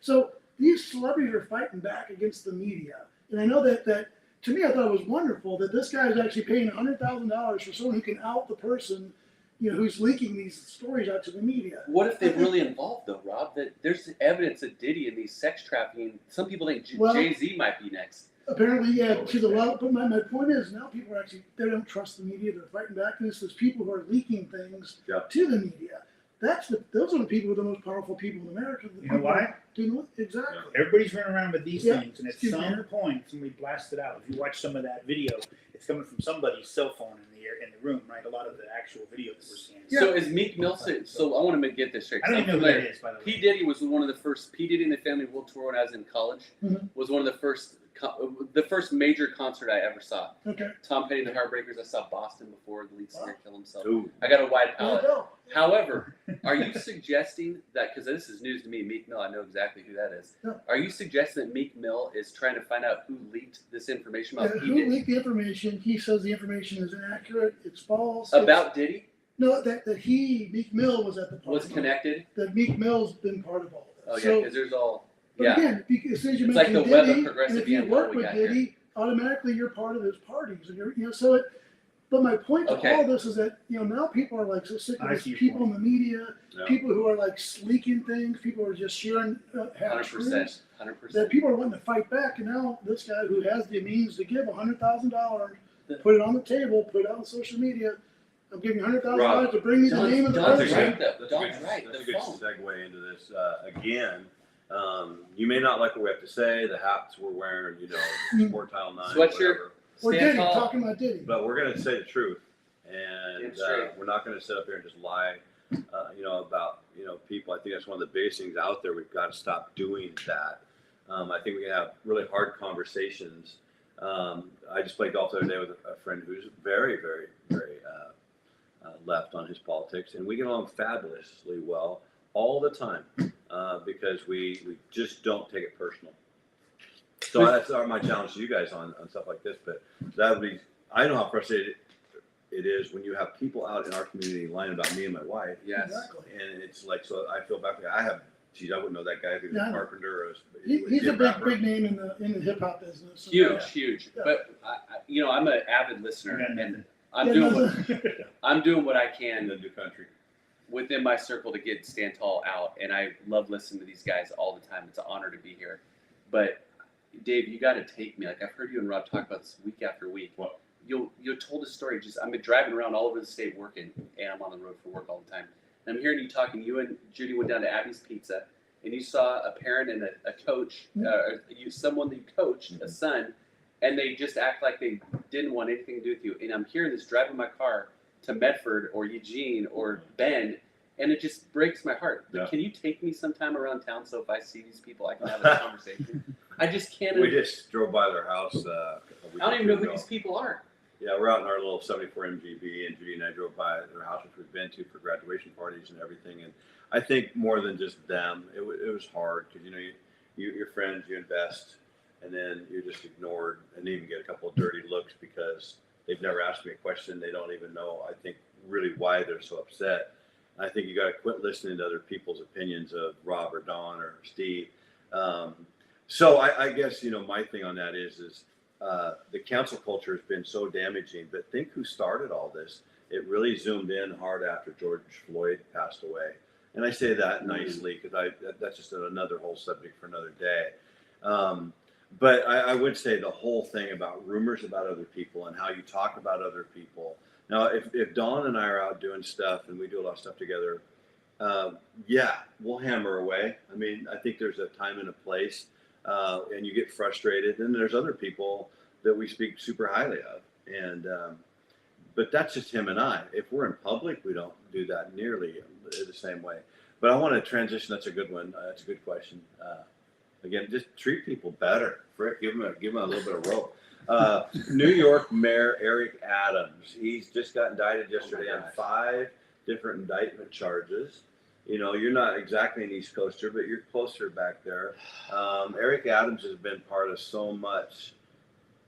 So these celebrities are fighting back against the media. And I know that to me, I thought it was wonderful that this guy is actually paying $100,000 for someone who can out the person, who's leaking these stories out to the media. What if they're really involved though, Rob? That there's evidence of Diddy in these sex trafficking. Some people think Jay-Z might be next. Apparently, yeah, to the level. But my point is now people are they don't trust the media. They're fighting back. And there's people who are leaking things to the media. Those are the people who are the most powerful people in America. You know why? Exactly. Everybody's running around with these things, and at Excuse me. some point, somebody blasts it out. If you watch some of that video, it's coming from somebody's cell phone in the the room, right? A lot of the actual video that we're seeing. So is Meek Mill? So I want to get this straight. I don't even know who that is, by the way. P Diddy was one of the first. P Diddy and the Family World Tour when I was in college was one of the first major concert I ever saw. Okay. Tom Petty and the Heartbreakers. I saw Boston before the lead singer killed himself. Ooh. I got a wide There you palette. go. However, are you suggesting that, because this is news to me, Meek Mill, I know exactly who that is. Yeah. Are you suggesting that Meek Mill is trying to find out who leaked this information about P. Who Diddy? leaked the information? He says the information is inaccurate. It's false. About Diddy? No, that Meek Mill was at the party. Was connected? That Meek Mill's been part of all Oh, this. yeah, So, because there's all. but Yeah. again, as soon as you It's like mention the web of Diddy, and progressive if you EMO work we with got here. Diddy, automatically you're part of his parties, and so it. But my point to Okay. all this is that now people are like so sick of I this. see your People point. in the media, Yeah. people who are like leaking things, people who are just sharing half 100%. truths. 100%. That people are wanting to fight back, and now this guy who has the means to give $100,000, put it on the table, put it on social media. I'm giving you $100,000 to bring me the name of the Don's president. right, though. Don's right. That's The a good phone. segue into this. Again, you may not like what we have to say, the hats we're wearing, Sport Tile 9, Sweatshirt. whatever. Or Stand Diddy, tall. talking about Diddy. But we're going to say the truth. And Damn straight. we're not going to sit up here and just lie, about, people. I think that's one of the biggest things out there. We've got to stop doing that. I think we can have really hard conversations. I just played golf the other day with a friend who's very, very, very left on his politics, and we get along fabulously well all the time because we just don't take it personal. So that's my challenge to you guys on stuff like this. But that would be, I know how frustrated it is when you have people out in our community lying about me and my wife, Yes. Exactly. and it's like, so I feel bad. I wouldn't know that guy if he was Yeah, I a know. carpenter or He's a big name in the hip hop business. So, Huge, yeah. huge. Yeah. But I'm an avid listener, You got and nothing. I'm Yeah, doing no, what I'm doing what I and can then do country. within my circle to get Stand Tall out, and I love listening to these guys all the time. It's an honor to be here. But Dave, you got to take me. Like I've heard you and Rob talk about this week after week. What? You told a story. I've been driving around all over the state working, and I'm on the road for work all the time. And I'm hearing you talking. You and Judy went down to Abby's Pizza, and you saw a parent and a coach, someone that you coached, a son, and they just act like they didn't want anything to do with you. And I'm hearing this driving my car to Medford or Eugene or Bend, and it just breaks my heart. Yeah. Can you take me sometime around town so if I see these people, I can have a conversation? I just can't. We just drove by their house. I don't even know who ago. these people are. Yeah, we're out in our little 74 MGB, and Judy and I drove by their house, which we've been to for graduation parties and everything. And I think more than just them, it was hard because your friends, you invest, and then you're just ignored, and even get a couple of dirty looks because they've never asked me a question. They don't even know, I think, really why they're so upset. I think you got to quit listening to other people's opinions of Rob or Don or Steve. So I guess my thing on that is the cancel culture has been so damaging. But think who started all this. It really zoomed in hard after George Floyd passed away. And I say that nicely because that's just another whole subject for another day. But I would say the whole thing about rumors about other people and how you talk about other people. Now, if Dawn and I are out doing stuff and we do a lot of stuff together, yeah, we'll hammer away. I mean, I think there's a time and a place, and you get frustrated. And there's other people that we speak super highly of. And but that's just him and I. If we're in public, we don't do that nearly the same way. But I want to transition. That's a good one. That's a good question. Again, just treat people better. Frick, give them a little bit of rope. New York Mayor Eric Adams. He's just got indicted yesterday on 5 different indictment charges. You're not exactly an East Coaster, but you're closer back there. Eric Adams has been part of so much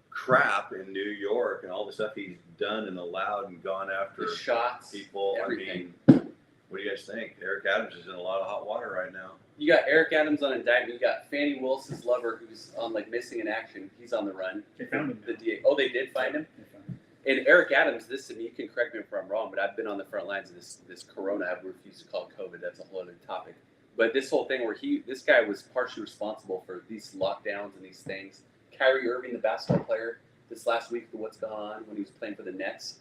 crap in New York and all the stuff he's done and allowed and gone after The shots, people. everything. I mean, what do you guys think? Eric Adams is in a lot of hot water right now. You got Eric Adams on indictment. You got Fannie Wilson's lover, who's on missing in action. He's on the run. They found him. The DA. Oh, they did find him. They found him. And Eric Adams, you can correct me if I'm wrong, but I've been on the front lines of this corona. I refuse to call it COVID. That's a whole other topic. But this whole thing where this guy was partially responsible for these lockdowns and these things. Kyrie Irving, the basketball player, this last week, what's gone on when he was playing for the Nets.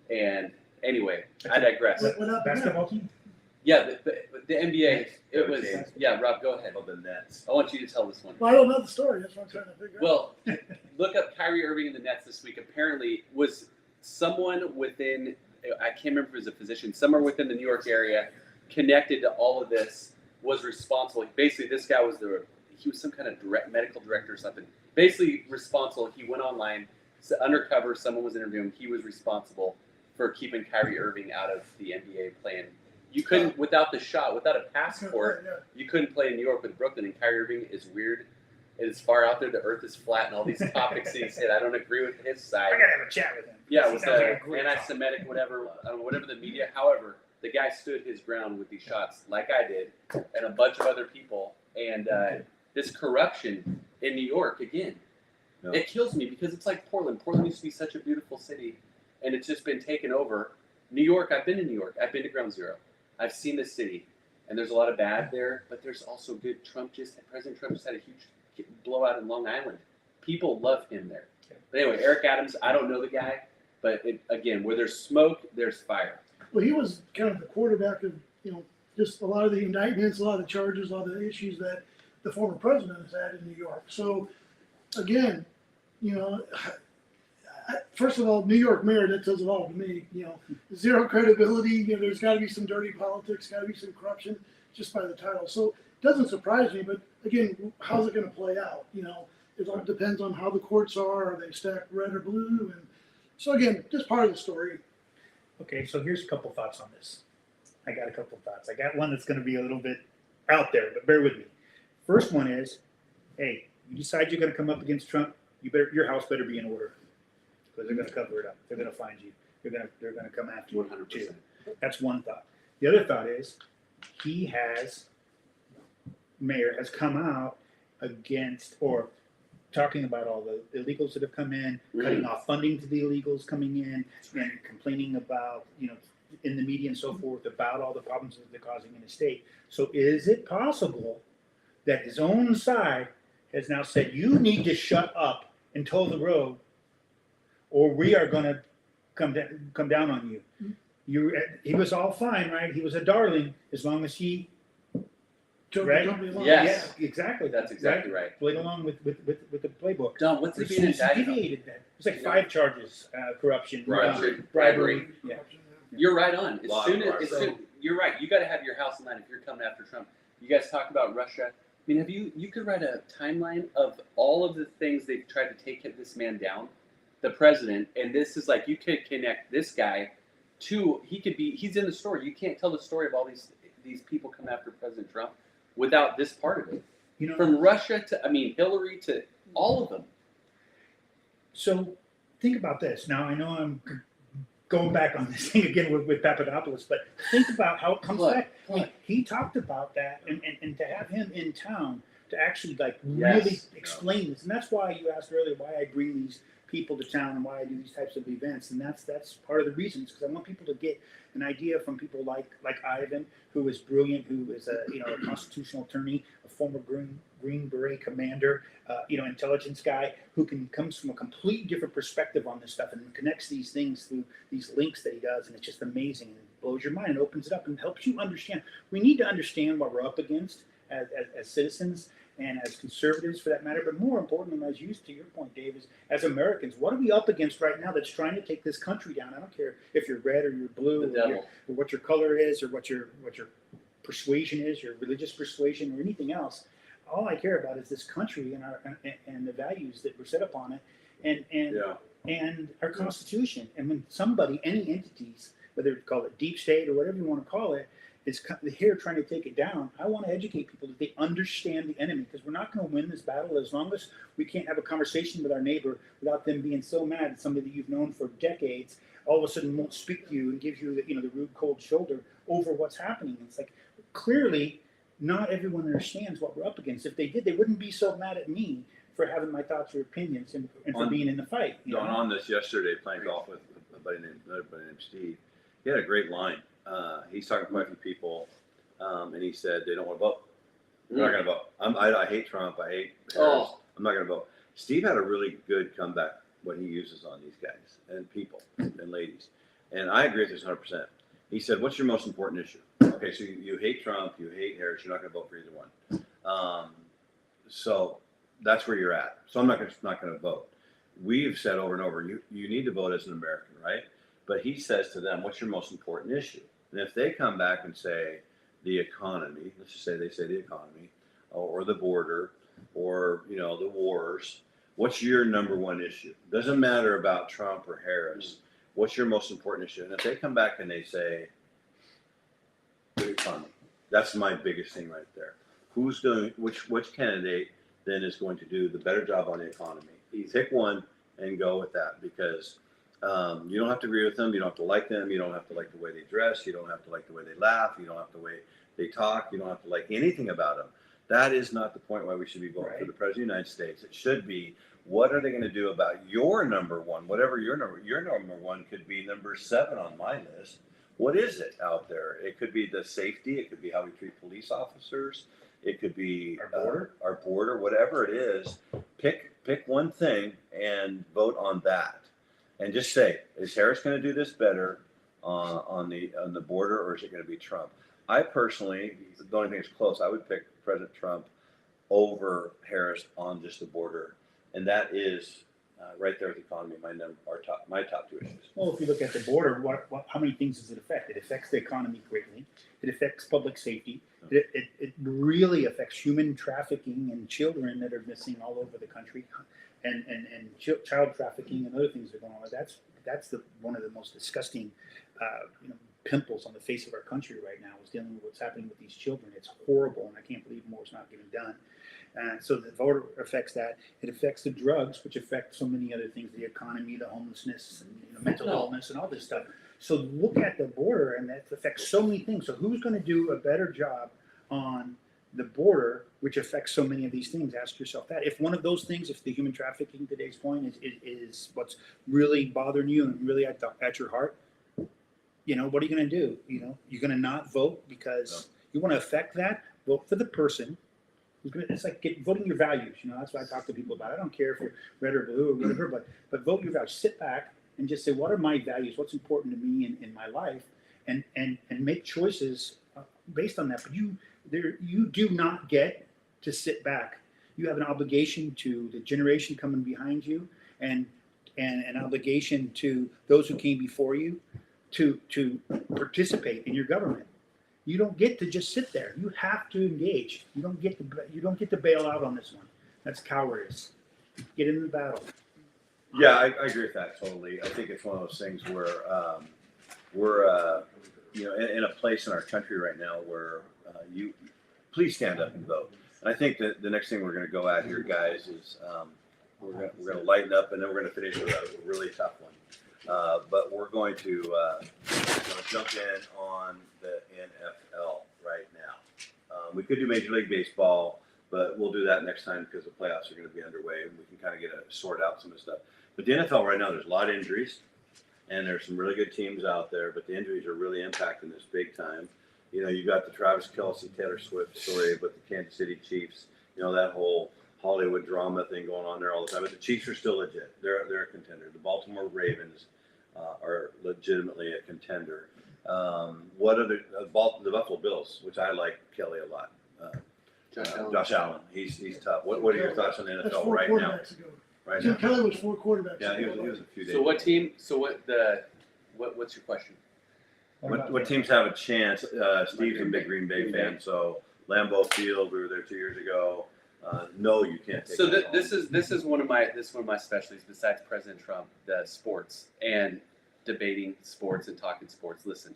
And anyway, I digress. What happened there? Basketball team? Yeah, the NBA. It was. James. Yeah, Rob, go ahead. Oh, the Nets. I want you to tell this one. Well, I don't know the story. That's what I'm trying to figure out. Well, look up Kyrie Irving in the Nets this week. Apparently, was someone within, I can't remember if it was a physician, somewhere within the New York area, connected to all of this, was responsible. Basically, this guy was he was some kind of medical director or something. Basically responsible. He went online, so undercover. Someone was interviewing him. He was responsible for keeping Kyrie Irving out of the NBA playing. You couldn't, without the shot, without a passport, you couldn't play in New York with Brooklyn. And Kyrie Irving is weird. It is far out there. The earth is flat, and all these topics he said. I don't agree with his side. I gotta have a chat with him. Yeah, He with sounds the like a great anti-Semitic, whatever, I don't know, whatever the media. However, the guy stood his ground with these shots, like I did, and a bunch of other people. And this corruption in New York, again, it kills me because it's like Portland. Portland used to be such a beautiful city, and it's just been taken over. New York, I've been to New York. I've been to Ground Zero. I've seen the city, and there's a lot of bad there, but there's also good. President Trump just had a huge blowout in Long Island. People love him there. But anyway, Eric Adams, I don't know the guy, but again, where there's smoke, there's fire. Well, he was kind of the quarterback of, just a lot of the indictments, a lot of the charges, a lot of the issues that the former president has had in New York. So, again, first of all, New York mayor, that says it all to me. Zero credibility. There's got to be some dirty politics, got to be some corruption, just by the title. So it doesn't surprise me. But again, how's it going to play out? It all depends on how the courts are. Are they stacked red or blue? And so again, just part of the story. Okay, so here's a couple thoughts on this. I got a couple thoughts. I got one that's going to be a little bit out there, but bear with me. First one is, hey, you decide you're going to come up against Trump, your house better be in order, because they're going to cover it up. They're going to find you. They're going to come after you 100%. too. That's one thought. The other thought is, mayor has come out against or talking about all the illegals that have come in, cutting off funding to the illegals coming in, and complaining about, in the media and so forth, about all the problems that they're causing in the state. So is it possible that his own side has now said, you need to shut up and toe the road, or we are going to come down on you? He was all fine, right? He was a darling as long as he right? Yes. Yeah, exactly. That's exactly right. Played along with the playbook. Don, what's he As being soon as he indicted on? deviated that. It was like 5 charges: corruption, Bribery. Yeah. You're right on. You're right. You got to have your house in line if you're coming after Trump. You guys talked about Russia. I mean, you could write a timeline of all of the things they've tried to take this man down, the president, and this is like, you could connect this guy to, he's in the story. You can't tell the story of all these people come after President Trump without this part of it. From Russia to, Hillary to all of them. So think about this. Now, I know I'm going back on this thing again with Papadopoulos, but think about how it comes back. He talked about that, and to have him in town to actually really explain this. And that's why you asked earlier why I bring these people to town and why I do these types of events. And that's part of the reasons, because I want people to get an idea from people like Ivan, who is brilliant, who is a constitutional attorney, a former Green Beret commander, intelligence guy who comes from a completely different perspective on this stuff and connects these things through these links that he does, and it's just amazing. And it blows your mind and opens it up and helps you understand. We need to understand what we're up against as citizens and as conservatives, for that matter, but more importantly, as used to your point, Dave, is as Americans, what are we up against right now that's trying to take this country down? I don't care if you're red or you're blue, or what your color is, or what your persuasion is, your religious persuasion, or anything else. All I care about is this country and the values that were set upon it, and our Constitution. And when somebody, any entities, whether you call it deep state or whatever you want to call it, is here trying to take it down, I want to educate people that they understand the enemy, because we're not going to win this battle as long as we can't have a conversation with our neighbor without them being so mad at somebody that you've known for decades all of a sudden won't speak to you and give you the rude cold shoulder over what's happening. It's like, clearly not everyone understands what we're up against. If they did, they wouldn't be so mad at me for having my thoughts or opinions and for being in the fight. On this yesterday, playing golf with another buddy named Steve, he had a great line. He's talking to quite a few people, and he said they don't want to vote. They're not going to vote. I hate Trump. I hate Harris. I'm not going to vote. Steve had a really good comeback when he uses on these guys and people and ladies, and I agree with this 100%. He said, "What's your most important issue?" Okay, so you hate Trump, you hate Harris. You're not going to vote for either one. So that's where you're at. So I'm not going to vote. We've said over and over, you need to vote as an American, right? But he says to them, what's your most important issue? And if they come back and say the economy, let's just say they say the economy, or the border, or the wars, what's your number one issue? Doesn't matter about Trump or Harris. What's your most important issue? And if they come back and they say the economy, that's my biggest thing right there. Who's going? Which candidate then is going to do the better job on the economy? Pick one and go with that, because you don't have to agree with them. You don't have to like them. You don't have to like the way they dress. You don't have to like the way they laugh. You don't have to the way they talk. You don't have to like anything about them. That is not the point why we should be voting for the President of the United States. It should be, what are they going to do about your number one? Whatever your number one could be number 7 on my list. What is it out there? It could be the safety. It could be how we treat police officers. It could be our border, whatever it is. Pick one thing and vote on that. And just say, is Harris going to do this better on the border, or is it going to be Trump? I personally, the only thing that's close, I would pick President Trump over Harris on just the border, and that is right there with the economy. My top 2 issues. Well, if you look at the border, how many things does it affect? It affects the economy greatly. It affects public safety. It really affects human trafficking and children that are missing all over the country, and child trafficking and other things that are going on. That's one of the most disgusting pimples on the face of our country right now, is dealing with what's happening with these children. It's horrible, and I can't believe more is not getting done. So the voter affects that. It affects the drugs, which affect so many other things: the economy, the homelessness, and mental illness, and all this stuff. So look at the border, and that affects so many things. So who's going to do a better job on the border, which affects so many of these things? Ask yourself that. If one of those things, if the human trafficking, today's point, is what's really bothering you and really at your heart, what are you going to do? You're going to not vote because you want to affect that. Vote for the person who's going to. It's like voting your values. That's what I talk to people about. I don't care if you're red or blue or whatever, but vote your values. Sit back and just say, what are my values? What's important to me in my life, and make choices based on that. But you do not get to sit back. You have an obligation to the generation coming behind you, and an obligation to those who came before you, to participate in your government. You don't get to just sit there. You have to engage. You don't get to bail out on this one. That's cowardice. Get into the battle. Yeah, I agree with that totally. I think it's one of those things where we're in a place in our country right now where you please stand up and vote. And I think that the next thing we're going to go at here, guys, is we're going to lighten up, and then we're going to finish with a really tough one. But we're going to jump in on the NFL right now. We could do Major League Baseball, but we'll do that next time because the playoffs are going to be underway, and we can kind of sort out some of the stuff. But the NFL right now, there's a lot of injuries, and there's some really good teams out there, but the injuries are really impacting this big time. You got the Travis Kelce, Taylor Swift story with the Kansas City Chiefs. That whole Hollywood drama thing going on there all the time. But the Chiefs are still legit. They're a contender. The Baltimore Ravens are legitimately a contender. What are the Buffalo Bills, which I like Kelly a lot. Josh Allen. He's tough. What are your thoughts on the NFL right now? Right now. Kelly was 4 quarterbacks. Yeah, he was a few days. So what team? So what's your question? What teams have a chance? Steve's a big Green Bay fan, so Lambeau Field. We were there 2 years ago. No, you can't take. So this is one of my specialties besides President Trump, the sports and debating sports and talking sports. Listen,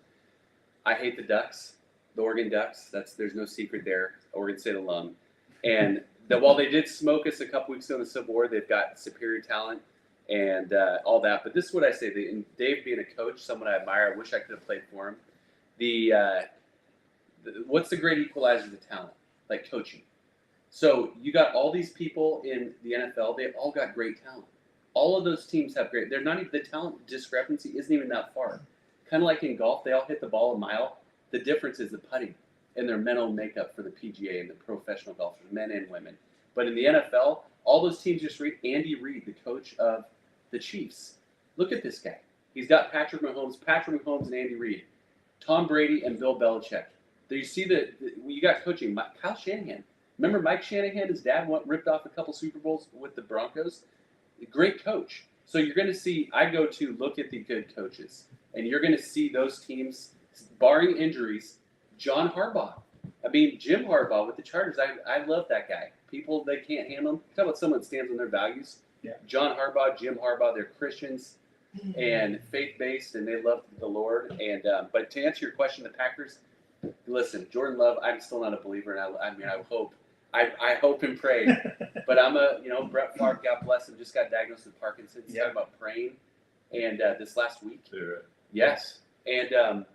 I hate the Ducks, the Oregon Ducks. There's no secret there. Oregon State alum, and that while they did smoke us a couple weeks ago in the Civil War, they've got superior talent and all that. But this is what I say: and Dave being a coach, someone I admire. I wish I could have played for him. What's the great equalizer to talent? Like coaching. So you got all these people in the NFL. They've all got great talent. All of those teams have great. They're not even, the talent discrepancy isn't even that far. Kind of like in golf, they all hit the ball a mile. The difference is the putting and their mental makeup for the PGA and the professional golfers, men and women. But in the NFL, all those teams just read Andy Reid, the coach of the Chiefs. Look at this guy. He's got Patrick Mahomes and Andy Reid, Tom Brady and Bill Belichick. There you see you got coaching. Kyle Shanahan. Remember Mike Shanahan, his dad ripped off a couple Super Bowls with the Broncos? Great coach. So you're going to see. I go to look at the good coaches, and you're going to see those teams, barring injuries. John Harbaugh. I mean, Jim Harbaugh with the Chargers. I love that guy. People they can't handle him. Talk about someone that stands on their values. Yeah. John Harbaugh, Jim Harbaugh. They're Christians and faith-based, and they love the Lord. And but to answer your question, the Packers. Listen, Jordan Love. I'm still not a believer, and I mean, I hope. I hope and pray, but I'm Brett Favre, God bless him, just got diagnosed with Parkinson's. He's talking about praying, and this last week, yes, and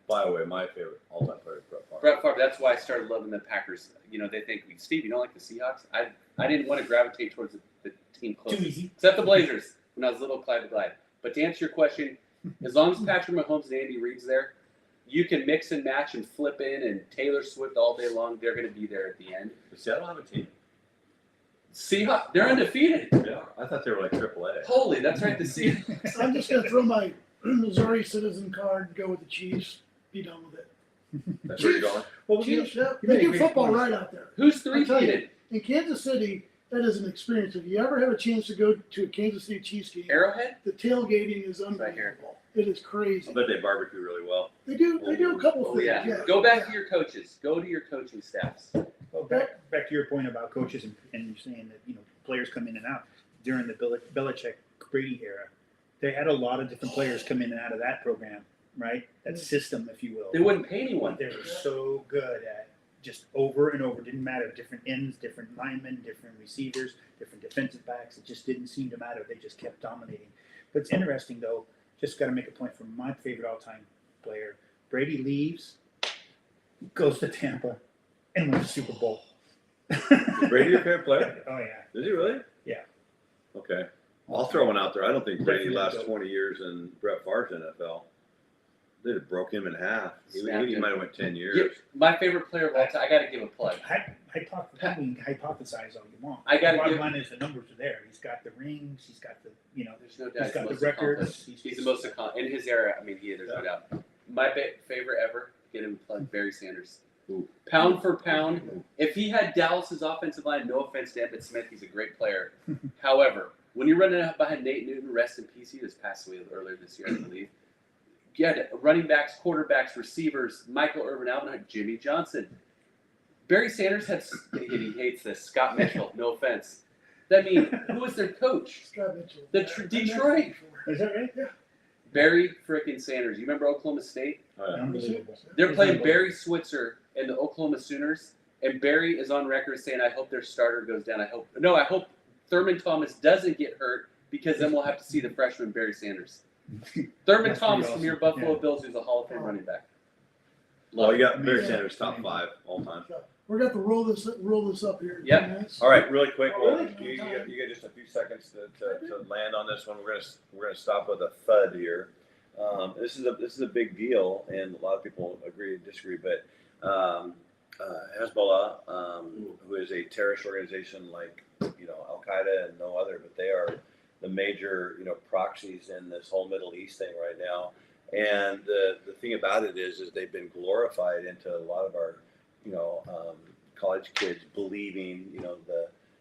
By the way, my favorite all-time player is Brett Favre. Brett Favre. That's why I started loving the Packers. They think, Steve, you don't like the Seahawks? I didn't want to gravitate towards the team Too closest, easy. except the Blazers when I was little, Clyde the Glide. But to answer your question, as long as Patrick Mahomes and Andy Reid's there, you can mix and match and flip in and Taylor Swift all day long. They're going to be there at the end. Does Seattle have a team? Seahawks, they're undefeated. Yeah, I thought they were like AAA. Holy, that's right. The Seahawks. I'm just gonna throw my Missouri citizen card and go with the Chiefs. Be done with it. That's where you're going. Well, Chiefs, yeah, you they make do great football points. right out there. Who's I'll tell you. three-peated? In Kansas City, that is an experience. If you ever have a chance to go to a Kansas City Chiefs game, Arrowhead? the tailgating is Right here. unbelievable. It is crazy. I bet they barbecue really well. They do a couple Oh, things. yeah. Go back to your coaches. Go to your coaching staffs. Well, back to your point about coaches and you're saying that players come in and out during the Belichick Brady era. They had a lot of different players come in and out of that program, right? That system, if you will. They wouldn't pay anyone. They were so good at just over and over. Didn't matter. Different ends, different linemen, different receivers, different defensive backs. It just didn't seem to matter. They just kept dominating. But it's interesting though. Just got to make a point from my favorite all-time player. Brady leaves, goes to Tampa, and wins the Super Bowl. Is Brady your favorite player? Oh yeah. Is he really? Yeah. Okay. I'll throw one out there. I don't think Brady Definitely lasts go. 20 years in Brett Favre's NFL. They'd have broke him in half. He Snapped him. might have went 10 years. Yeah, my favorite player of all time. I got to give a plug. Hypothesize all you want. I gotta Bottom give- line is the numbers are there. He's got the rings. He's got the There's no doubt. He's got the most records. accomplished. He's the most accomplished in his era. I mean, there's no doubt. My favorite ever. Get him plugged. Barry Sanders. Ooh. Pound for pound, if he had Dallas's offensive line, no offense to Emmitt Smith, he's a great player. However, when you're running out behind Nate Newton, rest in peace, he just passed away earlier this year, I believe. You had running backs, quarterbacks, receivers, Michael Irvin, Alvin Hunt, Jimmy Johnson. Barry Sanders had, he hates this, Scott Mitchell, no offense. I mean, who was their coach? Scott Mitchell. Detroit. Is that right? Yeah. Barry frickin' Sanders. You remember Oklahoma State? Oh, yeah. Unbelievable. They're He's playing unbelievable. Barry Switzer and the Oklahoma Sooners, and Barry is on record saying, "I hope their starter goes down. I hope Thurman Thomas doesn't get hurt because then we'll have to see the freshman Barry Sanders." Thurman That's Thomas pretty from your awesome. Buffalo Yeah. Bills, who's a Hall of Fame running back. Well, you got Barry Yeah. Sanders top 5 all time. We're going to roll this up here. in Yep. 10 minutes. All right, really quick. Oh, Well, really? you get just a few seconds to land on this one. We're gonna stop with a thud here. This is a big deal, and a lot of people agree and disagree. But Hezbollah, who is a terrorist organization like Al Qaeda and no other, but they are the major proxies in this whole Middle East thing right now. And the thing about it is they've been glorified into a lot of our college kids believing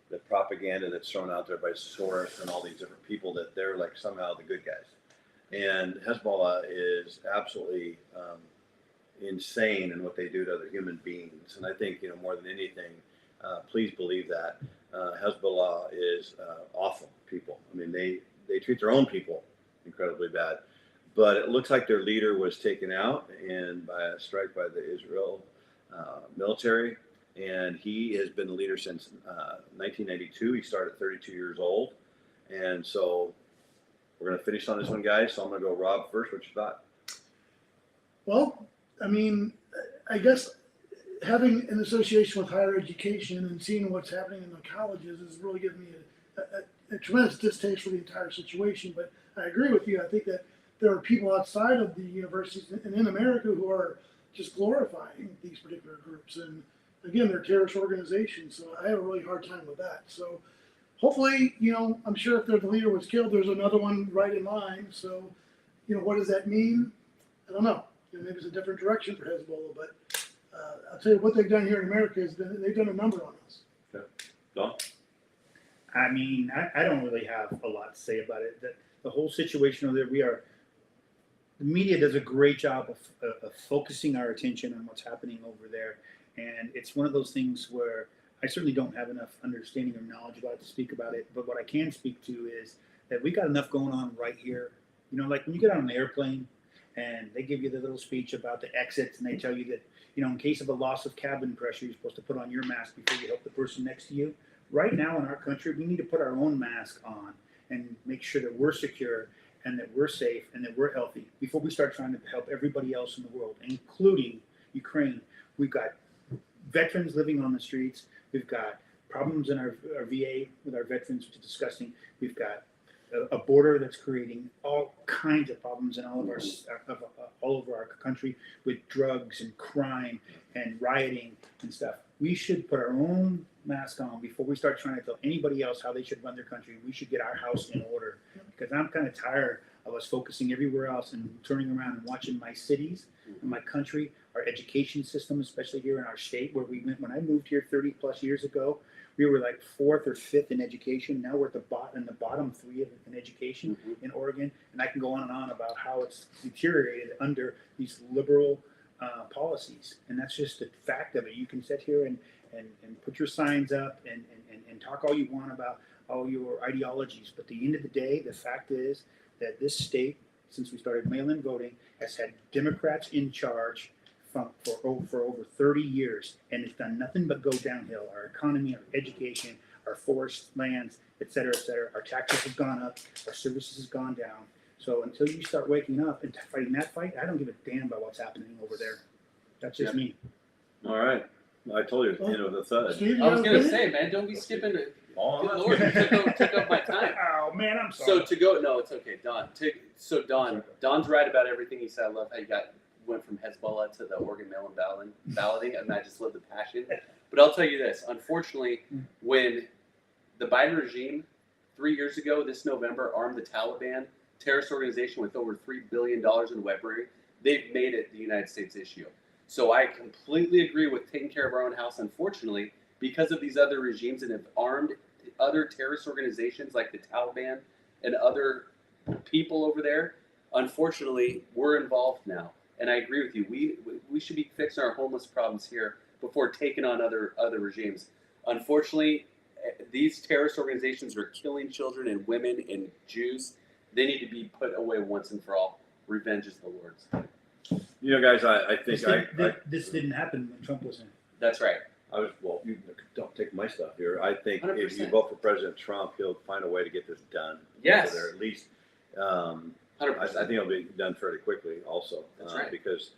the propaganda that's thrown out there by Soros and all these different people that they're like somehow the good guys. And Hezbollah is absolutely insane in what they do to other human beings. And I think, more than anything, please believe that Hezbollah is awful people. I mean, they treat their own people incredibly bad. But it looks like their leader was taken out by a strike by the Israel military. And he has been the leader since 1992. He started 32 years old. And so we're going to finish on this one, guys. So I'm going to go Rob first. What's your thought? Well, I mean, I guess having an association with higher education and seeing what's happening in the colleges is really giving me a tremendous distaste for the entire situation. But I agree with you. I think that there are people outside of the universities and in America who are just glorifying these particular groups. And again, they're terrorist organizations. So I have a really hard time with that. So hopefully, I'm sure if the leader was killed, there's another one right in line. So, what does that mean? I don't know. Maybe it's a different direction for Hezbollah, but I'll tell you what they've done here in America is they've done a number on us. Don? I mean, I don't really have a lot to say about it. the whole situation over there, the media does a great job of focusing our attention on what's happening over there. And it's one of those things where I certainly don't have enough understanding or knowledge about it to speak about it. But what I can speak to is that we got enough going on right here. You know, like when you get on an airplane and they give you the little speech about the exits and they tell you that, you know, in case of a loss of cabin pressure, you're supposed to put on your mask before you help the person next to you. Right now in our country, we need to put our own mask on and make sure that we're secure and that we're safe and that we're healthy before we start trying to help everybody else in the world, including Ukraine. We've got veterans living on the streets. We've got problems in our VA with our veterans, which is disgusting. We've got a border that's creating all kinds of problems in all of our all over our country with drugs and crime and rioting and stuff. We should put our own mask on before we start trying to tell anybody else how they should run their country. We should get our house in order, because I'm kind of tired of us focusing everywhere else and turning around and watching my cities and my country, our education system, especially here in our state where we went. When I moved here 30 plus years ago, we were like 4th or 5th in education. Now we're at the bottom 3 in education in Oregon, and I can go on and on about how it's deteriorated under these liberal policies. And that's just the fact of it. You can sit here and put your signs up and talk all you want about all your ideologies, but at the end of the day, the fact is that this state, since we started mail-in voting, has had Democrats in charge for over 30 years, and it's done nothing but go downhill. Our economy, our education, our forest lands, et cetera, our taxes have gone up, our services have gone down. So until you start waking up and fighting that fight, I don't give a damn about what's happening over there. That's just me. All right. I told you, you know, the thud. Steve, I was you gonna okay? say, man, don't be skipping it. Oh, Good Lord, you took up my time. Oh man, I'm So sorry. to go, no, it's okay, Don. Don's right about everything he said. I love how you went from Hezbollah to the Oregon mail-in balloting, and I just love the passion. But I'll tell you this: unfortunately, when the Biden regime 3 years ago, this November, armed the Taliban, terrorist organization with over $3 billion in weaponry, they've made it the United States issue. So I completely agree with taking care of our own house. Unfortunately, because of these other regimes and have armed other terrorist organizations like the Taliban and other people over there, unfortunately, we're involved now. And I agree with you. We should be fixing our homeless problems here before taking on other regimes. Unfortunately, these terrorist organizations are killing children and women and Jews. They need to be put away once and for all. Revenge is the Lord's. You know, guys, I think This didn't happen when Trump was in. That's right. well, you don't take my stuff here. I think if you 100%. vote for President Trump, he'll find a way to get this done. Yes. So there, at least, 100%. I think it'll be done fairly quickly also. That's right. Because,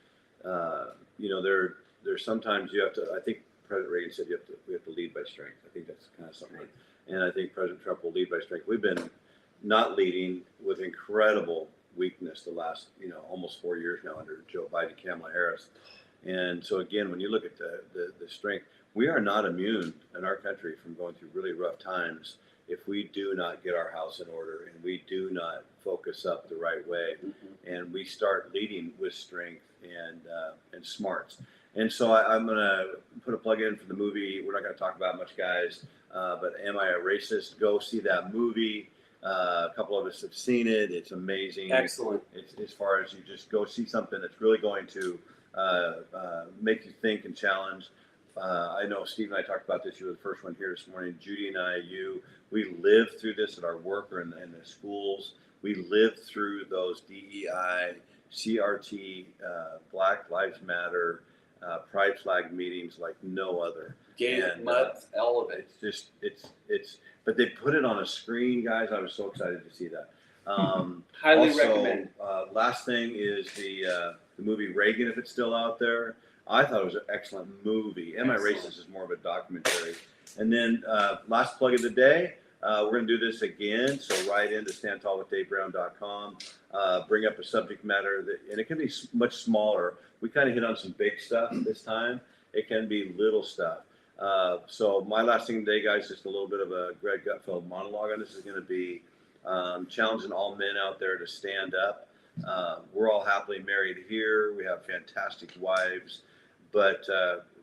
you know, there's sometimes you have to, I think President Reagan said we have to lead by strength. I think that's kind of something. Right. And I think President Trump will lead by strength. We've been not leading with incredible weakness the last, you know, almost 4 years now under Joe Biden, Kamala Harris. And so again, when you look at the strength, we are not immune in our country from going through really rough times if we do not get our house in order and we do not focus up the right way, and we start leading with strength and smarts. And so I'm going to put a plug in for the movie. We're not going to talk about much, guys, but Am I a Racist? Go see that movie. A couple of us have seen it. It's amazing. Excellent. It's as far as you just go see something that's really going to make you think and challenge. I know Steve and I talked about this. You were the first one here this morning. Judy and I, we lived through this at our work or in the schools. We lived through those DEI, CRT, Black Lives Matter, Pride Flag meetings like no other. Gator, mud, all of it. It's just, but they put it on a screen, guys. I was so excited to see that. Highly also, recommend. Last thing is the movie Reagan, if it's still out there. I thought it was an excellent movie. Am I Racist is more of a documentary. And then last plug of the day, we're going to do this again. So write into standtallwithDaveBrown.com. Bring up a subject matter, and it can be much smaller. We kind of hit on some big stuff this time. It can be little stuff. So my last thing today, guys, just a little bit of a Greg Gutfeld monologue on this is going to be challenging all men out there to stand up. We're all happily married here. We have fantastic wives, but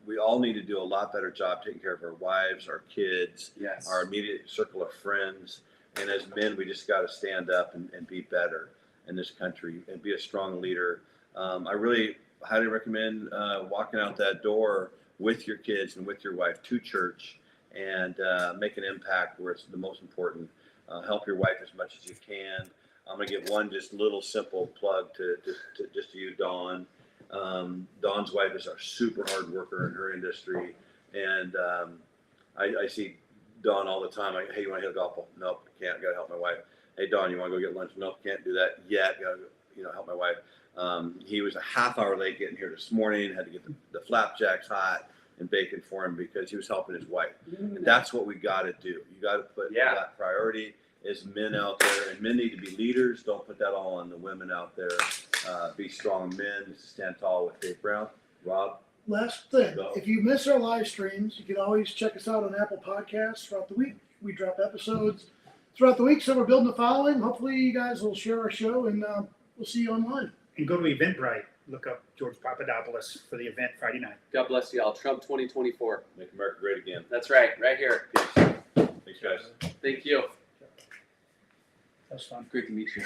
we all need to do a lot better job taking care of our wives, our kids, Yes. our immediate circle of friends. And as men, we just got to stand up and be better in this country and be a strong leader. I really highly recommend walking out that door with your kids and with your wife to church and make an impact where it's the most important. Help your wife as much as you can. I'm gonna give one just little simple plug to you, Dawn. Dawn's wife is a super hard worker in her industry, and I see Dawn all the time. Like, hey, you want to hit a golf ball? Nope, can't. Got to help my wife. Hey, Dawn, you want to go get lunch? Nope, can't do that yet. Got to help my wife. He was a half hour late getting here this morning. Had to get the flapjacks hot and bacon for him because he was helping his wife. And that's what we got to do. You got to put that priority as men out there, and men need to be leaders. Don't put that all on the women out there. Be strong men. Stand tall with Dave Brown. Rob? Last thing, Go. if you miss our live streams, you can always check us out on Apple Podcasts throughout the week. We drop episodes throughout the week, so we're building a following. Hopefully you guys will share our show, and we'll see you online. And go to Eventbrite. Look up George Papadopoulos for the event Friday night. God bless you all. Trump 2024. Make America great again. That's right here. Thanks, guys. Thank you. That was fun. Great to meet you.